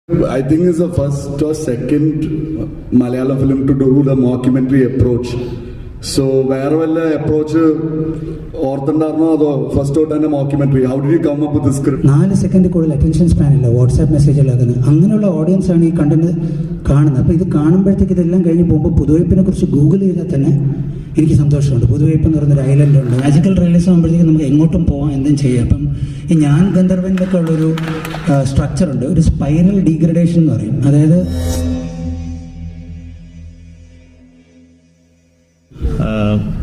I think it's the first or second Malayalam film to do the mockumentary approach. So where will the approach ഓർത്തുണ്ടായിരുന്നോ അതോ first തൊട്ട് തന്നെ mockumentary? How did you come up with script? 4 second കൂടുതൽ attention span ഇല്ല WhatsApp message അല്ലാക്കുന്നത്. അങ്ങനെയുള്ള audience ആണ് ഈ content കാണുന്നത്. അപ്പോൾ ഇത് കാണുമ്പോഴത്തേക്ക് ഇതെല്ലാം കഴിഞ്ഞ് പോകുമ്പോൾ പുതുവൈപ്പിനെ കുറിച്ച് ഗൂഗിൾ ചെയ്താൽ തന്നെ എനിക്ക് സന്തോഷമുണ്ട്. പുതുവൈപ്പ് എന്ന് പറയുന്നൊരു ഐലൻഡ് ഉണ്ട്. മാജിക്കൽ റിയലിസം ആകുമ്പോഴത്തേക്കും നമുക്ക് എങ്ങോട്ടും പോകാം, എന്തും ചെയ്യാം. അപ്പം ഈ ഞാൻ ഗന്ധർവനിലൊക്കെ ഉള്ളൊരു സ്ട്രക്ചറുണ്ട്, ഒരു സ്പൈറൽ ഡീഗ്രഡേഷൻ എന്ന് പറയും. അതായത്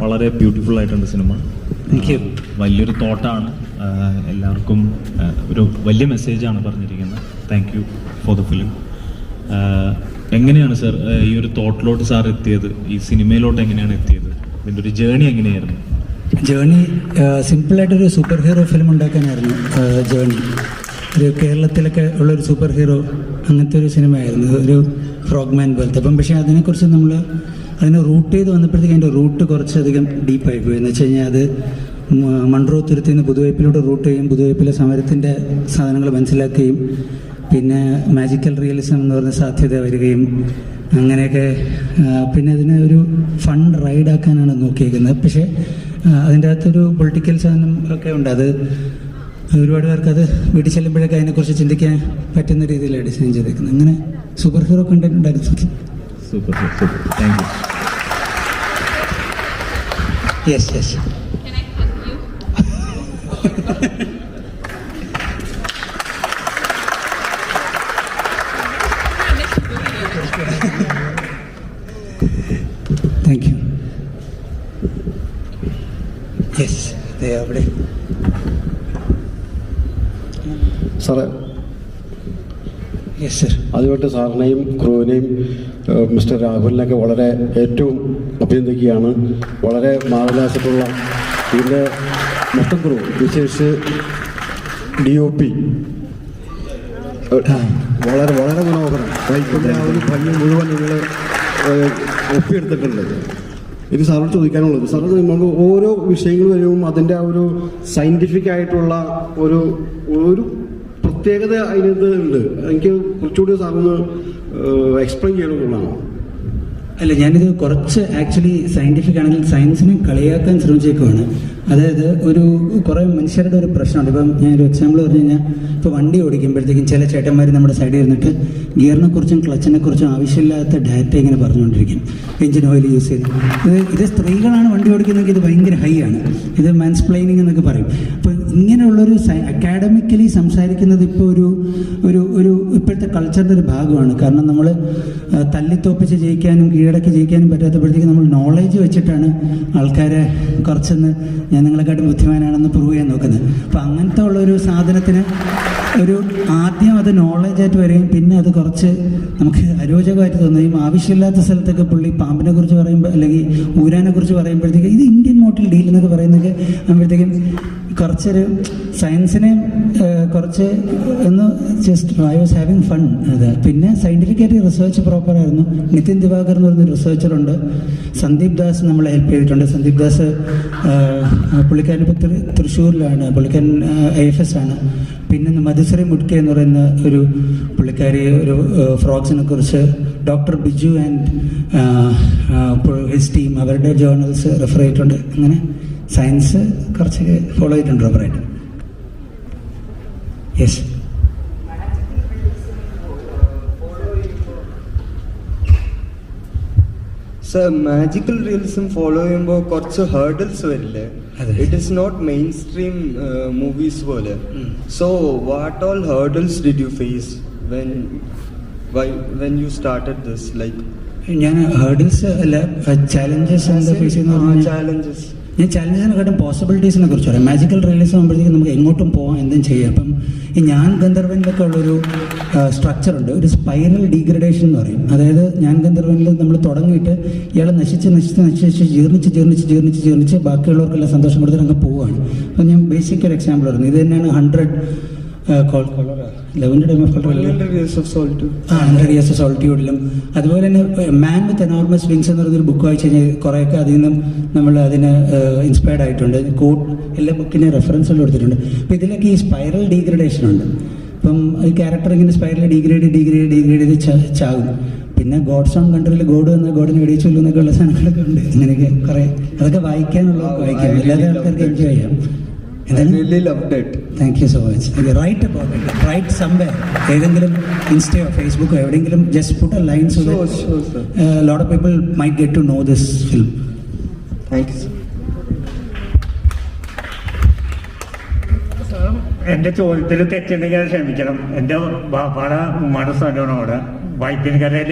വളരെ ബ്യൂട്ടിഫുൾ ആയിട്ടുണ്ട് സിനിമ. എനിക്ക് വലിയൊരു തോട്ടാണ്, എല്ലാവർക്കും ഒരു വലിയ മെസ്സേജാണ് പറഞ്ഞിരിക്കുന്നത്. Thank you for the film. എങ്ങനെയാണ് സാർ ഈ ഒരു തോട്ടിലോട്ട് സാർ എത്തിയത്? ഈ സിനിമയിലോട്ട് എങ്ങനെയാണ് എത്തിയത്? ഇതിൻ്റെ ഒരു ജേണി എങ്ങനെയായിരുന്നു? ജേണി സിമ്പിളായിട്ടൊരു സൂപ്പർ ഹീറോ ഫിലിം ഉണ്ടാക്കാനായിരുന്നു ജേണി. ഒരു കേരളത്തിലൊക്കെ ഉള്ളൊരു സൂപ്പർ ഹീറോ അങ്ങനത്തെ ഒരു സിനിമയായിരുന്നു, ഒരു ഫ്രോഗ്മാൻ പോലത്തെ. അപ്പം പക്ഷേ അതിനെക്കുറിച്ച് നമ്മൾ അതിനെ റൂട്ട് ചെയ്ത് വന്നപ്പോഴത്തേക്ക് അതിൻ്റെ റൂട്ട് കുറച്ചധികം ഡീപ്പായി പോയി. എന്ന് വെച്ച് കഴിഞ്ഞാൽ അത് മൺട്രോ തുരുത്തിൽ നിന്ന് പുതുവൈപ്പിലൂടെ റൂട്ട് ചെയ്യും, പുതുവൈപ്പിലെ സമരത്തിൻ്റെ സാധനങ്ങൾ മനസ്സിലാക്കുകയും പിന്നെ മാജിക്കൽ റിയലിസം എന്ന് പറഞ്ഞ സാധ്യത വരികയും അങ്ങനെയൊക്കെ. പിന്നെ അതിനെ ഒരു ഫൺ റൈഡാക്കാനാണ് നോക്കിയിരിക്കുന്നത്. പക്ഷേ അതിൻ്റെ അകത്തൊരു പൊളിറ്റിക്കൽ സാധനം ഒക്കെ ഉണ്ട്. അത് ഒരുപാട് പേർക്ക് അത് വീട്ടിൽ ചെല്ലുമ്പോഴൊക്കെ അതിനെക്കുറിച്ച് ചിന്തിക്കാൻ പറ്റുന്ന രീതിയിലാണ് ഡിസൈൻ ചെയ്തേക്കുന്നത്. അങ്ങനെ സൂപ്പർ ഹീറോ കണ്ടന്റ് ഉണ്ടായിരുന്നു. Super super, thank you. Yes yes. Can I hug you? Thank you. Yes, അതെ അവിടെ സാറേ. Yes sir. ആദ്യമായിട്ട് സാറിനെയും ക്രൂവിനെയും മിസ്റ്റർ രാഹുലിനെയൊക്കെ വളരെ ഏറ്റവും അഭിനന്ദിക്കുകയാണ്. വളരെ മാർവലാസിട്ടുള്ള ഇതിൻ്റെ മൊത്തം ക്രൂ, വിശേഷിച്ച് DOP വളരെ വളരെ മനോഹരം. വൈപ്പിൻ്റെ ആ ഒരു ഭംഗി മുഴുവൻ നിങ്ങൾ ഒപ്പിയെടുത്തിട്ടുണ്ട്. ഇത് സാറിനോട് ചോദിക്കാനുള്ളത്, സാർ നമ്മൾ ഓരോ വിഷയങ്ങൾ വരുമ്പോൾ അതിൻ്റെ ആ ഒരു സയൻറ്റിഫിക് ആയിട്ടുള്ള ഒരു പ്രത്യേകത അതിനകത്ത് ഉണ്ട്. എനിക്ക് കുറച്ചുകൂടി സാറൊന്ന് എക്സ്പ്ലെയിൻ ചെയ്യണമെന്നുള്ളതാണ്. അല്ല, ഞാനിത് കുറച്ച് ആക്ച്വലി സയൻറ്റിഫിക് ആണെങ്കിൽ സയൻസിനെ കളിയാക്കാൻ ശ്രമിച്ചേക്കുവാണ്. അതായത് കുറേ മനുഷ്യരുടെ ഒരു പ്രശ്നമുണ്ട്. ഇപ്പം ഞാനൊരു എക്സാമ്പിൾ പറഞ്ഞു കഴിഞ്ഞാൽ, ഇപ്പോൾ വണ്ടി ഓടിക്കുമ്പോഴത്തേക്കും ചില ചേട്ടന്മാർ നമ്മുടെ സൈഡിൽ ഇരുന്നിട്ട് ഗിയറിനെ കുറിച്ചും ക്ലച്ചിനെ കുറിച്ചും ആവശ്യമില്ലാത്ത ഡാറ്റ ഇങ്ങനെ പറഞ്ഞുകൊണ്ടിരിക്കും. എഞ്ചിൻ ഓയിൽ യൂസ് ചെയ്ത് ഇത് സ്ത്രീകളാണ് വണ്ടി ഓടിക്കുന്നതെങ്കിൽ ഇത് ഭയങ്കര ഹൈ ആണ്. ഇത് മാൻസ്പ്ലെയിനിങ് എന്നൊക്കെ പറയും. അപ്പോൾ ഇങ്ങനെയുള്ളൊരു അക്കാഡമിക്കലി സംസാരിക്കുന്നത് ഇപ്പോൾ ഒരു ഇപ്പോഴത്തെ കൾച്ചറിൻ്റെ ഒരു ഭാഗമാണ്. കാരണം നമ്മൾ തല്ലിത്തോപ്പിച്ച് ജയിക്കാനും കീഴടക്കി ജയിക്കാനും പറ്റാത്തപ്പോഴത്തേക്ക് നമ്മൾ നോളേജ് വെച്ചിട്ടാണ് ആൾക്കാരെ കുറച്ചൊന്ന് ഞാൻ നിങ്ങളെക്കാട്ടും ബുദ്ധിമാനാണെന്ന് പ്രൂവ് ചെയ്യാൻ നോക്കുന്നത്. അപ്പോൾ അങ്ങനത്തെ ഉള്ളൊരു സാധനത്തിന് ആദ്യം അത് നോളേജായിട്ട് വരികയും പിന്നെ അത് കുറച്ച് നമുക്ക് അരോചകമായിട്ട് തോന്നുകയും ആവശ്യമില്ലാത്ത സ്ഥലത്തൊക്കെ പുള്ളി പാമ്പിനെ കുറിച്ച് പറയുമ്പോൾ അല്ലെങ്കിൽ ഊരാനെ കുറിച്ച് പറയുമ്പോഴത്തേക്ക് ഇത് ഇന്ത്യൻ മോട്ടിൽ ഡീൽ എന്നൊക്കെ പറയുന്നതൊക്കെ ആകുമ്പോഴത്തേക്കും കുറച്ചൊരു സയൻസിനെ കുറച്ച് ഒന്ന് just I was having fun. അത് പിന്നെ സയൻറ്റിഫിക്കായിട്ട് റിസർച്ച് പ്രോപ്പറായിരുന്നു. നിതിൻ ദിവാകർ എന്ന് പറഞ്ഞൊരു റിസർച്ചറുണ്ട്. സന്ദീപ് ദാസ് നമ്മളെ ഹെൽപ്പ് ചെയ്തിട്ടുണ്ട്. സന്ദീപ് ദാസ് പുള്ളിക്കാരൻ ഇപ്പോൾ തൃശ്ശൂരിലാണ്, പുള്ളിക്കാരൻ IFS ആണ്. പിന്നെ മധുശ്രീ മുഡ്കെ എന്ന് പറയുന്ന ഒരു പുള്ളിക്കാരി ഒരു ഫ്രോഗ്സിനെ കുറിച്ച് doctor Biju and his team അവരുടെ ജേർണൽസ് റെഫർ ചെയ്തിട്ടുണ്ട്. അങ്ങനെ സയൻസ് കുറച്ച് ഫോളോ ചെയ്തിട്ടുണ്ട് റബ്ബറായിട്ട്. Yes. Sir, magical realism follow ചെയ്യുമ്പോൾ കുറച്ച് ഹേർഡിൽസ് വരില്ലേ? It is not mainstream movies പോലെ. So what all hurdles did you face when you started this? Like ഞാൻ ഹേർഡിൽസ് അല്ല, ചാലഞ്ചസ് ഫേസ് ചെയ്യുന്ന ചാലഞ്ചസ്. ഞാൻ ചാലഞ്ചസിനെക്കാട്ടും പോസിബിലിറ്റീസിനെ കുറിച്ച് പറയാം. മാജിക്കൽ റിയലിസം ആകുമ്പോഴത്തേക്കും നമുക്ക് എങ്ങോട്ടും പോകാം, എന്തും ചെയ്യാം. അപ്പം ഈ ഞാൻ ഗന്ധർവനിലൊക്കെ ഉള്ളൊരു സ്ട്രക്ചറുണ്ട്, ഒരു സ്പൈറൽ ഡീഗ്രഡേഷൻ എന്ന് പറയും. അതായത് ഞാൻ ഗന്ധർവനിൽ നമ്മൾ തുടങ്ങിയിട്ട് ഇയാൾ നശിച്ച് ജീർണിച്ച് ബാക്കിയുള്ളവർക്കെല്ലാം സന്തോഷം കൊടുത്തിട്ട് അങ്ങ് പോവുകയാണ്. അപ്പം ഞാൻ ബേസിക് ഒരു എക്സാമ്പിൾ പറഞ്ഞു. ഇത് തന്നെയാണ് 100 Years of Solitude. അതുപോലെ തന്നെ മാൻ വിത്ത് എനോർമസ് വിങ്സ് എന്ന് പറയുന്നൊരു ബുക്ക് വായിച്ചു കഴിഞ്ഞാൽ കുറേയൊക്കെ അതിൽ നിന്നും നമ്മൾ അതിന് ഇൻസ്പയർഡ് ആയിട്ടുണ്ട്. കോട്ട് എല്ലാ ബുക്കിനെ റെഫറൻസുകൾ കൊടുത്തിട്ടുണ്ട്. അപ്പോൾ ഇതിലൊക്കെ ഈ സ്പൈറൽ ഡീഗ്രഡേഷൻ ഉണ്ട്. അപ്പം ഈ ക്യാരക്ടർ ഇങ്ങനെ സ്പൈറൽ ഡീഗ്രേഡ് ചെയ്ത് ചാകും. പിന്നെ ഗോഡ്സ് ഓൺ കൺട്രിയിൽ ഗോഡ് വന്ന ഗോഡിന് വെടിച്ചുള്ളൂ എന്നൊക്കെ ഉള്ള സാധനങ്ങളൊക്കെ ഉണ്ട്. ഇങ്ങനെയൊക്കെ കുറേ അതൊക്കെ വായിക്കാം, എല്ലാവരും ആൾക്കാർക്ക് എൻജോയ് ചെയ്യാം. I really loved it. Thank you so much. Write about it, write somewhere, ഏതെങ്കിലും ഇൻസ്റ്റയോ ഫേസ്ബുക്കോ എവിടെയെങ്കിലും just put a line so Sure, sir. Lot of people might get to know this film. Thank you, sir. എൻ്റെ ചോദ്യത്തിൽ തെറ്റുണ്ടെങ്കിൽ അത് ക്ഷമിക്കണം. എൻ്റെ ബാപ്പാടെ ഉമ്മാടെ സ്ഥലമാണ് അവിടെ വൈപ്പിൻകരയിൽ.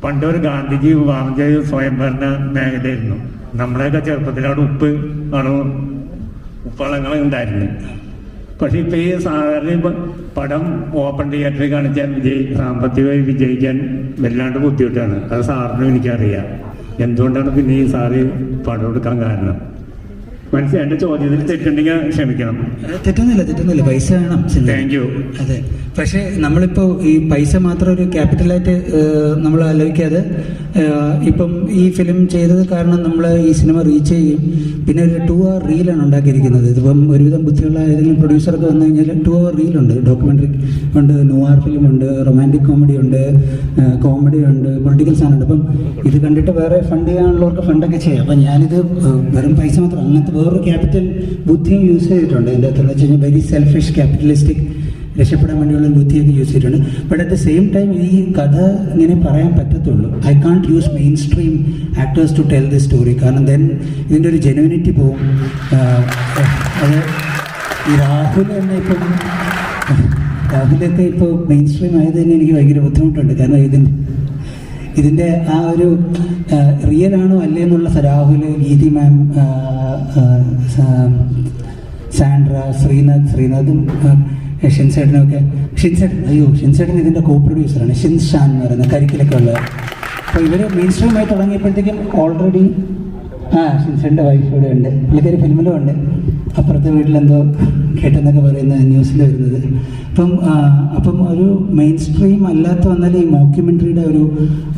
പണ്ടൊരു ഗാന്ധിജി വിവാഹം ചെയ്ത് സ്വയംഭരണ മേഖലയായിരുന്നു. നമ്മളെയൊക്കെ ചെറുപ്പത്തിൽ അവിടെ ഉപ്പളങ്ങൾ ഉണ്ടായിരുന്നു. പക്ഷെ ഇപ്പം ഈ സാധാരണ പടം ഓപ്പൺ തിയേറ്ററിൽ കാണിച്ചാൽ സാമ്പത്തികമായി വിജയിക്കാൻ വല്ലാണ്ട് ബുദ്ധിമുട്ടാണ്. അത് സാറിനും എനിക്കറിയാം. എന്തുകൊണ്ടാണ് പിന്നെ ഈ സാറ് പടം എടുക്കാൻ കാരണം? മനസ്സിലായി. എൻ്റെ ചോദ്യത്തിൽ തെറ്റുണ്ടെങ്കിൽ ക്ഷമിക്കണം. തെറ്റൊന്നുമില്ല, പൈസ വേണം. Thank you. അതെ, പക്ഷേ നമ്മളിപ്പോൾ ഈ പൈസ മാത്രം ഒരു ക്യാപിറ്റലായിട്ട് നമ്മൾ ആലോചിക്കാതെ ഇപ്പം ഈ ഫിലിം ചെയ്തത് കാരണം നമ്മൾ ഈ സിനിമ റീച്ച് ചെയ്യും. പിന്നെ ഒരു 2 hour റീലാണ് ഉണ്ടാക്കിയിരിക്കുന്നത്. ഇതിപ്പം ഒരുവിധം ബുദ്ധിയുള്ള ഏതെങ്കിലും പ്രൊഡ്യൂസറൊക്കെ വന്നു കഴിഞ്ഞാൽ 2 hour റീലുണ്ട്, ഡോക്യുമെൻ്ററി ഉണ്ട്, നോവാർ ഫിലിം ഉണ്ട്, റൊമാൻറ്റിക് കോമഡി ഉണ്ട്, കോമഡി ഉണ്ട്, പൊളിറ്റിക്കൽ സാധനം ഉണ്ട്. അപ്പം ഇത് കണ്ടിട്ട് വേറെ ഫണ്ട് ചെയ്യാനുള്ളവർക്ക് ഫണ്ടൊക്കെ ചെയ്യാം. അപ്പം ഞാനിത് വെറും പൈസ മാത്രം, അങ്ങനത്തെ വേറൊരു ക്യാപിറ്റൽ ബുദ്ധിയും യൂസ് ചെയ്തിട്ടുണ്ട്. ഇതിൻ്റെ അകത്തെന്ന് വെച്ച് കഴിഞ്ഞാൽ വെരി സെൽഫിഷ് ക്യാപിറ്റലിസ്റ്റിക് രക്ഷപ്പെടാൻ വേണ്ടിയുള്ള ബുദ്ധിയൊക്കെ യൂസ് ചെയ്തിട്ടുണ്ട്. But at the same time ഈ കഥ ഇങ്ങനെ പറയാൻ പറ്റത്തുള്ളൂ. I can't use mainstream actors to tell the story. കാരണം ദെൻ ഇതിൻ്റെ ഒരു ജെനുവിനിറ്റി പോവും. അത് ഈ രാഹുലൊക്കെ ഇപ്പോൾ മെയിൻ സ്ട്രീം ആയത് തന്നെ എനിക്ക് ഭയങ്കര ബുദ്ധിമുട്ടുണ്ട്. കാരണം ഇതിൻ്റെ ആ ഒരു റിയൽ ആണോ അല്ലേ എന്നുള്ള രാഹുൽ, ഗീതി മാം, സാൻഡ്ര, ശ്രീനാഥും ഷിൻസേട്ടനൊക്കെ. ഷിൻസേട്ടൻ ഇതിൻ്റെ കോ പ്രൊഡ്യൂസറാണ്. ഷിൻഷാൻ എന്ന് പറയുന്ന കരിക്കിലൊക്കെ ഉള്ളത്. അപ്പോൾ ഇവർ മെയിൻ സ്ട്രീമായി തുടങ്ങിയപ്പോഴത്തേക്കും ഓൾറെഡി ഷിൻസേട്ടൻ്റെ വൈഫ് ഇവിടെ ഉണ്ട്, പുള്ളിക്കാരി ഫിലിമിലും ഉണ്ട്. അപ്പുറത്തെ വീട്ടിലെന്തോ കേട്ടെന്നൊക്കെ പറയുന്ന ന്യൂസിൽ വരുന്നത്. അപ്പം ഒരു മെയിൻ സ്ട്രീം അല്ലാത്ത വന്നാൽ ഈ മോക്യുമെൻ്ററിയുടെ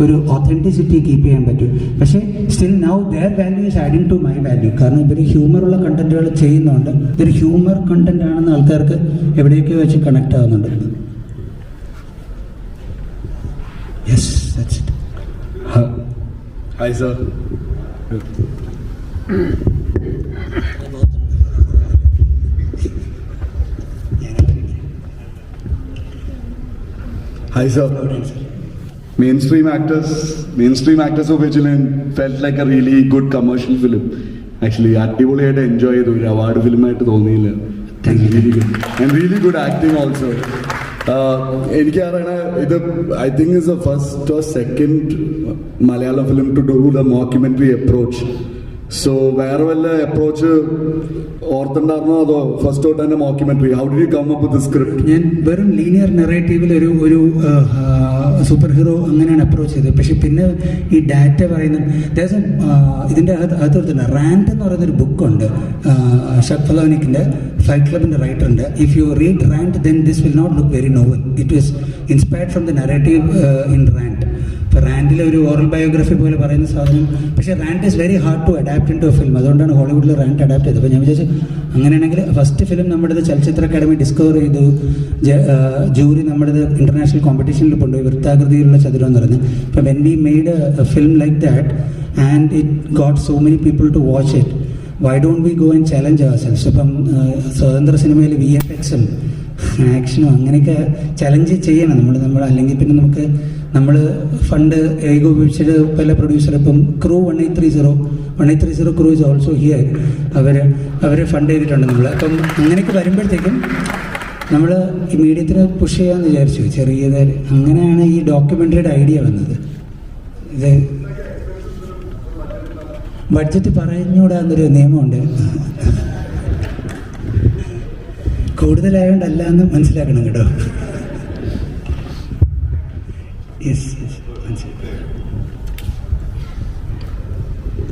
ഒരു ഒത്തൻറ്റിസിറ്റി കീപ്പ് ചെയ്യാൻ പറ്റും. പക്ഷേ still now their value is adding to my value. കാരണം ഇവർ ഹ്യൂമറുള്ള കണ്ടന്റുകൾ ചെയ്യുന്നുണ്ട്. ഇതൊരു ഹ്യൂമർ കണ്ടന്റ് ആണെന്ന് ആൾക്കാർക്ക് എവിടെയൊക്കെ വെച്ച് കണക്ട് ആവുന്നുണ്ട്. Yes, that's it. Hi sir. Hi sir. Mainstream actors of Vigilant felt like a really good commercial film. Actually, അടിപൊളിയായിട്ട് എൻജോയ് ചെയ്തു. ഒരു അവാർഡ് ഫിലിമായിട്ട് തോന്നിയില്ല. And really good acting also. എനിക്ക് അറിയണ ഇത് I think is the first or second Malayalam film to do the mockumentary approach. So വേറെ വല്ല approach ഓർത്തുണ്ടായിരുന്നോ അതോ ഫസ്റ്റ് തൊട്ട് തന്നെ mockumentary? How did you come up with the script? ഞാൻ വെറും ലീനിയർ നെറേറ്റീവിൽ ഒരു സൂപ്പർ ഹീറോ അങ്ങനെയാണ് അപ്രോച്ച് ചെയ്തത്. പക്ഷെ പിന്നെ ഈ ഡാറ്റ പറയുന്ന ഇതിൻ്റെ അകത്തോർത്തുണ്ട്. റാൻഡ് എന്ന് പറയുന്നൊരു ബുക്കുണ്ട്, ഷക് ഫലോനിക്കിൻ്റെ, ഫൈറ്റ് ക്ലബിൻ്റെ റൈറ്ററുണ്ട്. If you read Rand then this will not look very novel. It was inspired from the narrative in Rand. ഇപ്പോൾ റാൻഡിലെ ഒരു ഓറൽ ബയോഗ്രഫി പോലെ പറയുന്ന സാധനം. പക്ഷേ Rand is very hard to adapt into a film. അതുകൊണ്ടാണ് ഹോളിവുഡിൽ rand adapt ചെയ്തത്. അപ്പോൾ ഞാൻ വിചാരിച്ചു അങ്ങനെയാണെങ്കിൽ ഫസ്റ്റ് ഫിലിം നമ്മുടേത് ചലച്ചിത്ര അക്കാദമി ഡിസ്കവർ ചെയ്തു. ജൂറി നമ്മുടേത് ഇൻ്റർനാഷണൽ കോമ്പറ്റീഷനിൽ കൊണ്ടുപോയി വൃത്താകൃതിയിലുള്ള ചതുരം എന്ന് പറഞ്ഞത്. അപ്പോൾ when we made a film like that and it got so many people to watch it, why don't we go and challenge ourselves? ഇപ്പം സ്വതന്ത്ര സിനിമയിൽ VFXും ആക്ഷനും അങ്ങനെയൊക്കെ ചലഞ്ച് ചെയ്യണം നമ്മൾ. അല്ലെങ്കിൽ പിന്നെ നമ്മൾ ഫണ്ട് ഏകോപിപ്പിച്ചിട്ട് പല പ്രൊഡ്യൂസർ, ഇപ്പം crew 1830 crew is also here, അവർ ഫണ്ട് ചെയ്തിട്ടുണ്ട് നമ്മൾ. അപ്പം അങ്ങനെയൊക്കെ വരുമ്പോഴത്തേക്കും നമ്മൾ ഈ മീഡിയത്തിന് പുഷ് ചെയ്യാമെന്ന് വിചാരിച്ചു ചെറിയത്. അങ്ങനെയാണ് ഈ ഡോക്യുമെൻ്ററിയുടെ ഐഡിയ വന്നത്. ഇത് ബഡ്ജറ്റ് പറഞ്ഞുകൂടാന്നൊരു നിയമമുണ്ട്. കൂടുതലായോണ്ടല്ല എന്ന് മനസ്സിലാക്കണം കേട്ടോ.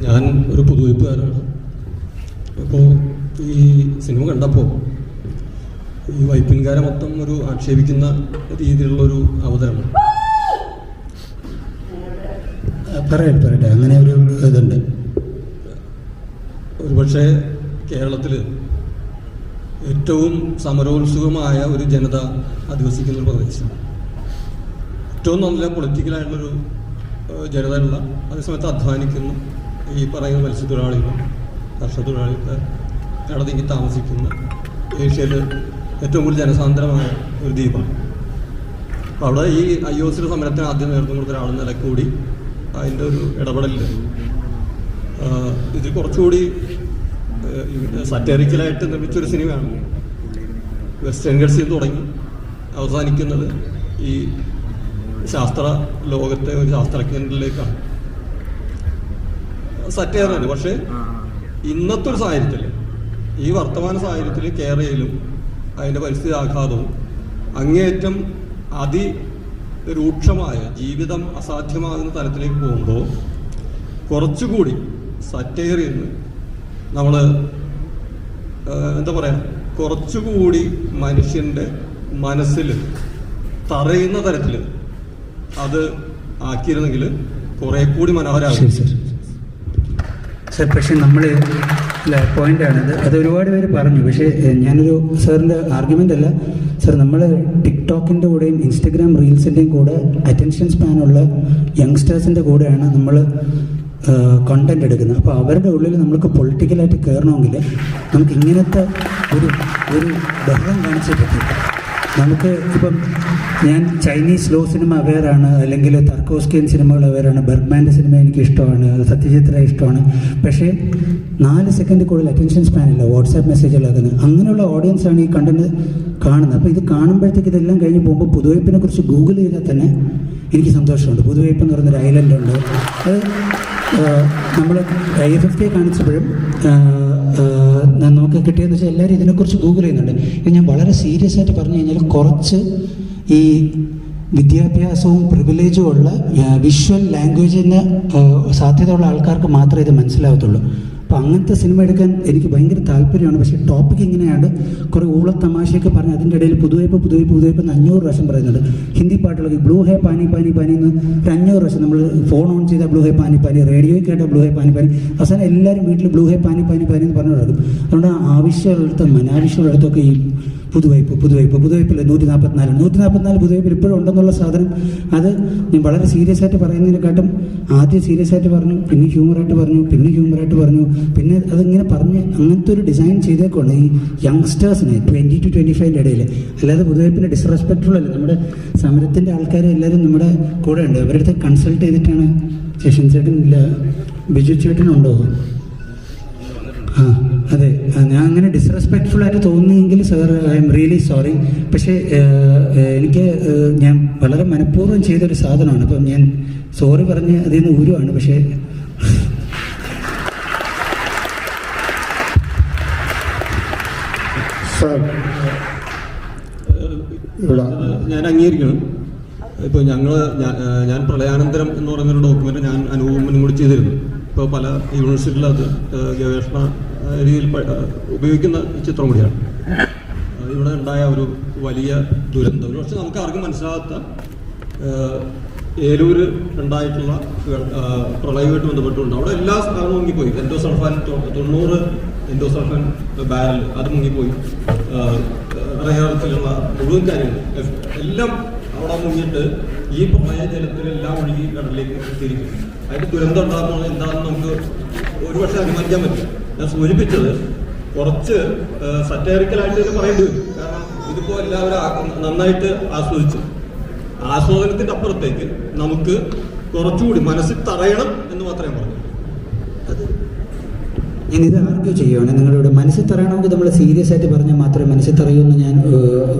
ഞാൻ ഒരു പുതുവയ്പ്പുകാരാണ്. അപ്പോൾ ഈ സിനിമ കണ്ടപ്പോൾ ഈ വൈപ്പിൻകാരെ മൊത്തം ഒരു ആക്ഷേപിക്കുന്ന രീതിയിലുള്ളൊരു അവതരണം. പറയട്ടെ, അങ്ങനെ ഒരു ഇതുണ്ട്. ഒരുപക്ഷെ കേരളത്തിൽ ഏറ്റവും സമരോത്സുകമായ ഒരു ജനത അധിവസിക്കുന്ന ഒരു പ്രദേശം, ഏറ്റവും നല്ല പൊളിറ്റിക്കലായിട്ടുള്ളൊരു ജനതയുള്ള, അതേസമയത്ത് അധ്വാനിക്കുന്ന ഈ പറയുന്ന മത്സ്യത്തൊഴിലാളികളും കർഷക തൊഴിലാളികൾ ഇടതിങ്ങി താമസിക്കുന്ന ഏഷ്യയിൽ ഏറ്റവും കൂടുതൽ ജനസാന്ദ്രമായ ഒരു ദ്വീപാണ്. അപ്പോൾ അവിടെ ഈ IOC സമരത്തിന് ആദ്യം നേതൃത്വം കൊടുത്ത ഒരാൾ നിലക്കൂടി അതിൻ്റെ ഒരു ഇടപെടലിൽ ഇത് കുറച്ചുകൂടി സറ്ററിക്കലായിട്ട് നിർമ്മിച്ചൊരു സിനിമയാണ്. വെസ്റ്റേൺ ഗഡ്സിൽ തുടങ്ങി അവസാനിക്കുന്നത് ഈ ശാസ്ത്ര ലോകത്തെ ഒരു ശാസ്ത്രജ്ഞനിലേക്കാണ്. സറ്റയറാണ്. പക്ഷേ ഇന്നത്തെ ഒരു സാഹചര്യത്തിൽ, ഈ വർത്തമാന സാഹചര്യത്തിൽ കേരളയിലും അതിൻ്റെ പരിസ്ഥിതി ആഘാതവും അങ്ങേയറ്റം അതിരൂക്ഷമായ ജീവിതം അസാധ്യമാകുന്ന തലത്തിലേക്ക് പോകുമ്പോൾ കുറച്ചുകൂടി സറ്റയറിൽ നിന്ന് നമ്മൾ എന്താ പറയുക, കുറച്ചുകൂടി മനുഷ്യൻ്റെ മനസ്സിൽ തറയുന്ന തരത്തിൽ അത് ആക്കിയിരുന്നെങ്കിൽ കുറെ കൂടി മനോഹരമാകും. സർ, പക്ഷേ നമ്മൾ പോയിൻ്റാണത്. അത് ഒരുപാട് പേര് പറഞ്ഞു. പക്ഷേ ഞാനൊരു സാറിൻ്റെ ആർഗ്യുമെൻ്റ് അല്ല സർ, നമ്മൾ ടിക്ടോക്കിൻ്റെ കൂടെയും ഇൻസ്റ്റഗ്രാം റീൽസിൻ്റെയും കൂടെ അറ്റൻഷൻ സ്പാനുള്ള യങ്സ്റ്റേഴ്സിൻ്റെ കൂടെയാണ് നമ്മൾ കണ്ടന്റ് എടുക്കുന്നത്. അപ്പോൾ അവരുടെ ഉള്ളിൽ നമുക്ക് പൊളിറ്റിക്കലായിട്ട് കയറണമെങ്കിൽ നമുക്ക് ഇങ്ങനത്തെ ഒരു ബഹളം കാണിച്ചേ പറ്റും. നമുക്ക് ഇപ്പം ഞാൻ ചൈനീസ് ലോ സിനിമ അവെയറാണ്, അല്ലെങ്കിൽ തർക്കോസ്കിയൻ സിനിമകൾ അവെയറാണ്, ബർഗ്മാൻ്റെ സിനിമ എനിക്ക് ഇഷ്ടമാണ്, സത്യജിത് റായ് ഇഷ്ടമാണ്. പക്ഷേ 4 സെക്കൻഡ് കൂടുതൽ അറ്റൻഷൻ സ്പാനില്ല വാട്സാപ്പ് മെസ്സേജുകളാക്കുന്നത്. അങ്ങനെയുള്ള ഓഡിയൻസാണ് ഈ കണ്ടന്റ് കാണുന്നത്. അപ്പോൾ ഇത് കാണുമ്പോഴത്തേക്ക് ഇതെല്ലാം കഴിഞ്ഞ് പോകുമ്പോൾ പുതുവൈപ്പിനെ കുറിച്ച് ഗൂഗിൾ ചെയ്താൽ തന്നെ എനിക്ക് സന്തോഷമുണ്ട്. പുതുവൈപ്പ് എന്ന് പറയുന്നൊരു ഐലൻഡുണ്ട്. അത് നമ്മൾ IFFK കാണിച്ചപ്പോഴും നമുക്ക് കിട്ടിയെന്ന് വെച്ചാൽ എല്ലാവരും ഇതിനെക്കുറിച്ച് ഗൂഗിൾ ചെയ്യുന്നുണ്ട്. ഇത് ഞാൻ വളരെ സീരിയസ് ആയിട്ട് പറഞ്ഞു കഴിഞ്ഞാൽ കുറച്ച് ഈ വിദ്യാഭ്യാസവും പ്രിവിലേജും ഉള്ള വിഷ്വൽ ലാംഗ്വേജിന് സാധ്യതയുള്ള ആൾക്കാർക്ക് മാത്രമേ ഇത് മനസ്സിലാവത്തുള്ളൂ. അപ്പോൾ അങ്ങനത്തെ സിനിമ എടുക്കാൻ എനിക്ക് ഭയങ്കര താല്പര്യമാണ്. പക്ഷേ ടോപ്പിക് ഇങ്ങനെയാണ്, കുറേ ഊളത്തമാശയൊക്കെ പറഞ്ഞ് അതിൻ്റെ ഇടയിൽ പുതുവൈപ്പ് എന്ന് 500 പ്രാവശ്യം പറയുന്നുണ്ട്. ഹിന്ദി പാട്ടുകളൊക്കെ ബ്ലൂ ഹേ പാനി പാനി പാനി എന്ന് 500 പ്രാവശ്യം നമ്മൾ ഫോൺ ഓൺ ചെയ്താൽ ബ്ലൂ ഹേ പാനി പാനി, റേഡിയോയിൽ കേട്ടാൽ ബ്ലൂ ഹേ പാനി പാനി, അവസാനം എല്ലാവരും വീട്ടിൽ ബ്ലൂ ഹേ പാനി പാനി പാനി എന്ന് പറഞ്ഞു നടക്കും. അതുകൊണ്ട് ആവശ്യമുള്ളിടത്തും അനാവശ്യമുള്ളിടത്തൊക്കെ ഈ പുതുവൈപ്പില്ല 144 പുതുവൈപ്പിൽ ഇപ്പോഴും ഉണ്ടെന്നുള്ള സാധനം, അത് ഞാൻ വളരെ സീരിയസ് ആയിട്ട് പറയുന്നതിനെക്കാട്ടും ആദ്യം സീരിയസ് ആയിട്ട് പറഞ്ഞു, പിന്നെ ഹ്യൂമറായിട്ട് പറഞ്ഞു, പിന്നെ അതിങ്ങനെ പറഞ്ഞ് അങ്ങനത്തെ ഒരു ഡിസൈൻ ചെയ്തേക്കുണ്ട് ഈ യങ്സ്റ്റേഴ്സിന് 20 to 25 ഇടയിൽ. അല്ലാതെ പുതുവൈപ്പിൻ്റെ ഡിസ്റെസ്പെക്ട്ഫുൾ അല്ല. നമ്മുടെ സമരത്തിൻ്റെ ആൾക്കാർ എല്ലാവരും നമ്മുടെ കൂടെ ഉണ്ട്. അവരുടെ അടുത്ത് കൺസൾട്ട് ചെയ്തിട്ടാണ്. ശശിൻ ചേട്ടൻ ഇല്ല, ബിജു ചേട്ടനുണ്ടോ? അതെ, ഞാൻ അങ്ങനെ ഡിസ്റെസ്പെക്ട്ഫുൾ ആയിട്ട് തോന്നിയെങ്കിൽ sir I am really sorry. പക്ഷേ എനിക്ക് ഞാൻ വളരെ മനഃപൂർവ്വം ചെയ്തൊരു സാധനമാണ്. അപ്പം ഞാൻ സോറി പറഞ്ഞ് അതിൽ നിന്ന് ഊരുവാണ്. പക്ഷേ ഞാൻ അംഗീകരിക്കണം. ഇപ്പോൾ ഞാൻ പ്രളയാനന്തരം എന്ന് പറയുന്നൊരു ഡോക്യുമെൻ്റ് ഞാൻ അനുഭവം കൂടി ചെയ്തിരുന്നു. ഇപ്പോൾ പല യൂണിവേഴ്സിറ്റിയിൽ അത് ഗവേഷണ രീതിയിൽ ഉപയോഗിക്കുന്ന ചിത്രം കൂടിയാണ്. ഇവിടെ ഉണ്ടായ ഒരു വലിയ ദുരന്തം, പക്ഷെ നമുക്ക് ആർക്കും മനസ്സിലാകാത്ത ഏലൂര് ഉണ്ടായിട്ടുള്ള പ്രളയമായിട്ട് ബന്ധപ്പെട്ടുകൊണ്ട് അവിടെ എല്ലാ സ്ഥലവും മുങ്ങിപ്പോയി. എൻഡോസൾഫാൻ 90 എൻഡോസൾഫാൻ ബാരൽ അത് മുങ്ങിപ്പോയി. റേഹത്തിലുള്ള മുഴുവൻ കാര്യങ്ങൾ എല്ലാം അവിടെ മുങ്ങിയിട്ട് ഈ പ്രളയ ജലത്തിലെല്ലാം ഒഴുകി കടലിലേക്ക് തിരിക്കും. അതിൻ്റെ ദുരന്തം ഉണ്ടാകുമ്പോൾ എന്താണെന്ന് നമുക്ക് ഒരുപക്ഷെ അനുമാനിക്കാൻ പറ്റും. ഞാൻ സൂചിപ്പിച്ചത് കുറച്ച് സറ്ററിക്കലായിട്ട് പറയേണ്ടി വരും. കാരണം ഇതിപ്പോൾ എല്ലാവരും നന്നായിട്ട് ആസ്വദിച്ചു. ആസ്വാദനത്തിൻ്റെ അപ്പുറത്തേക്ക് നമുക്ക് കുറച്ചുകൂടി മനസ്സിൽ തറയണം എന്ന് മാത്രമേ പറഞ്ഞു. ഞാനിത് ആർഗ്യൂ ചെയ്യുവാണ്. നിങ്ങളിവിടെ മനസ്സിൽ തറയണമെങ്കിൽ നമ്മൾ സീരിയസ് ആയിട്ട് പറഞ്ഞാൽ മാത്രമേ മനസ്സിൽ തറയൂന്ന് ഞാൻ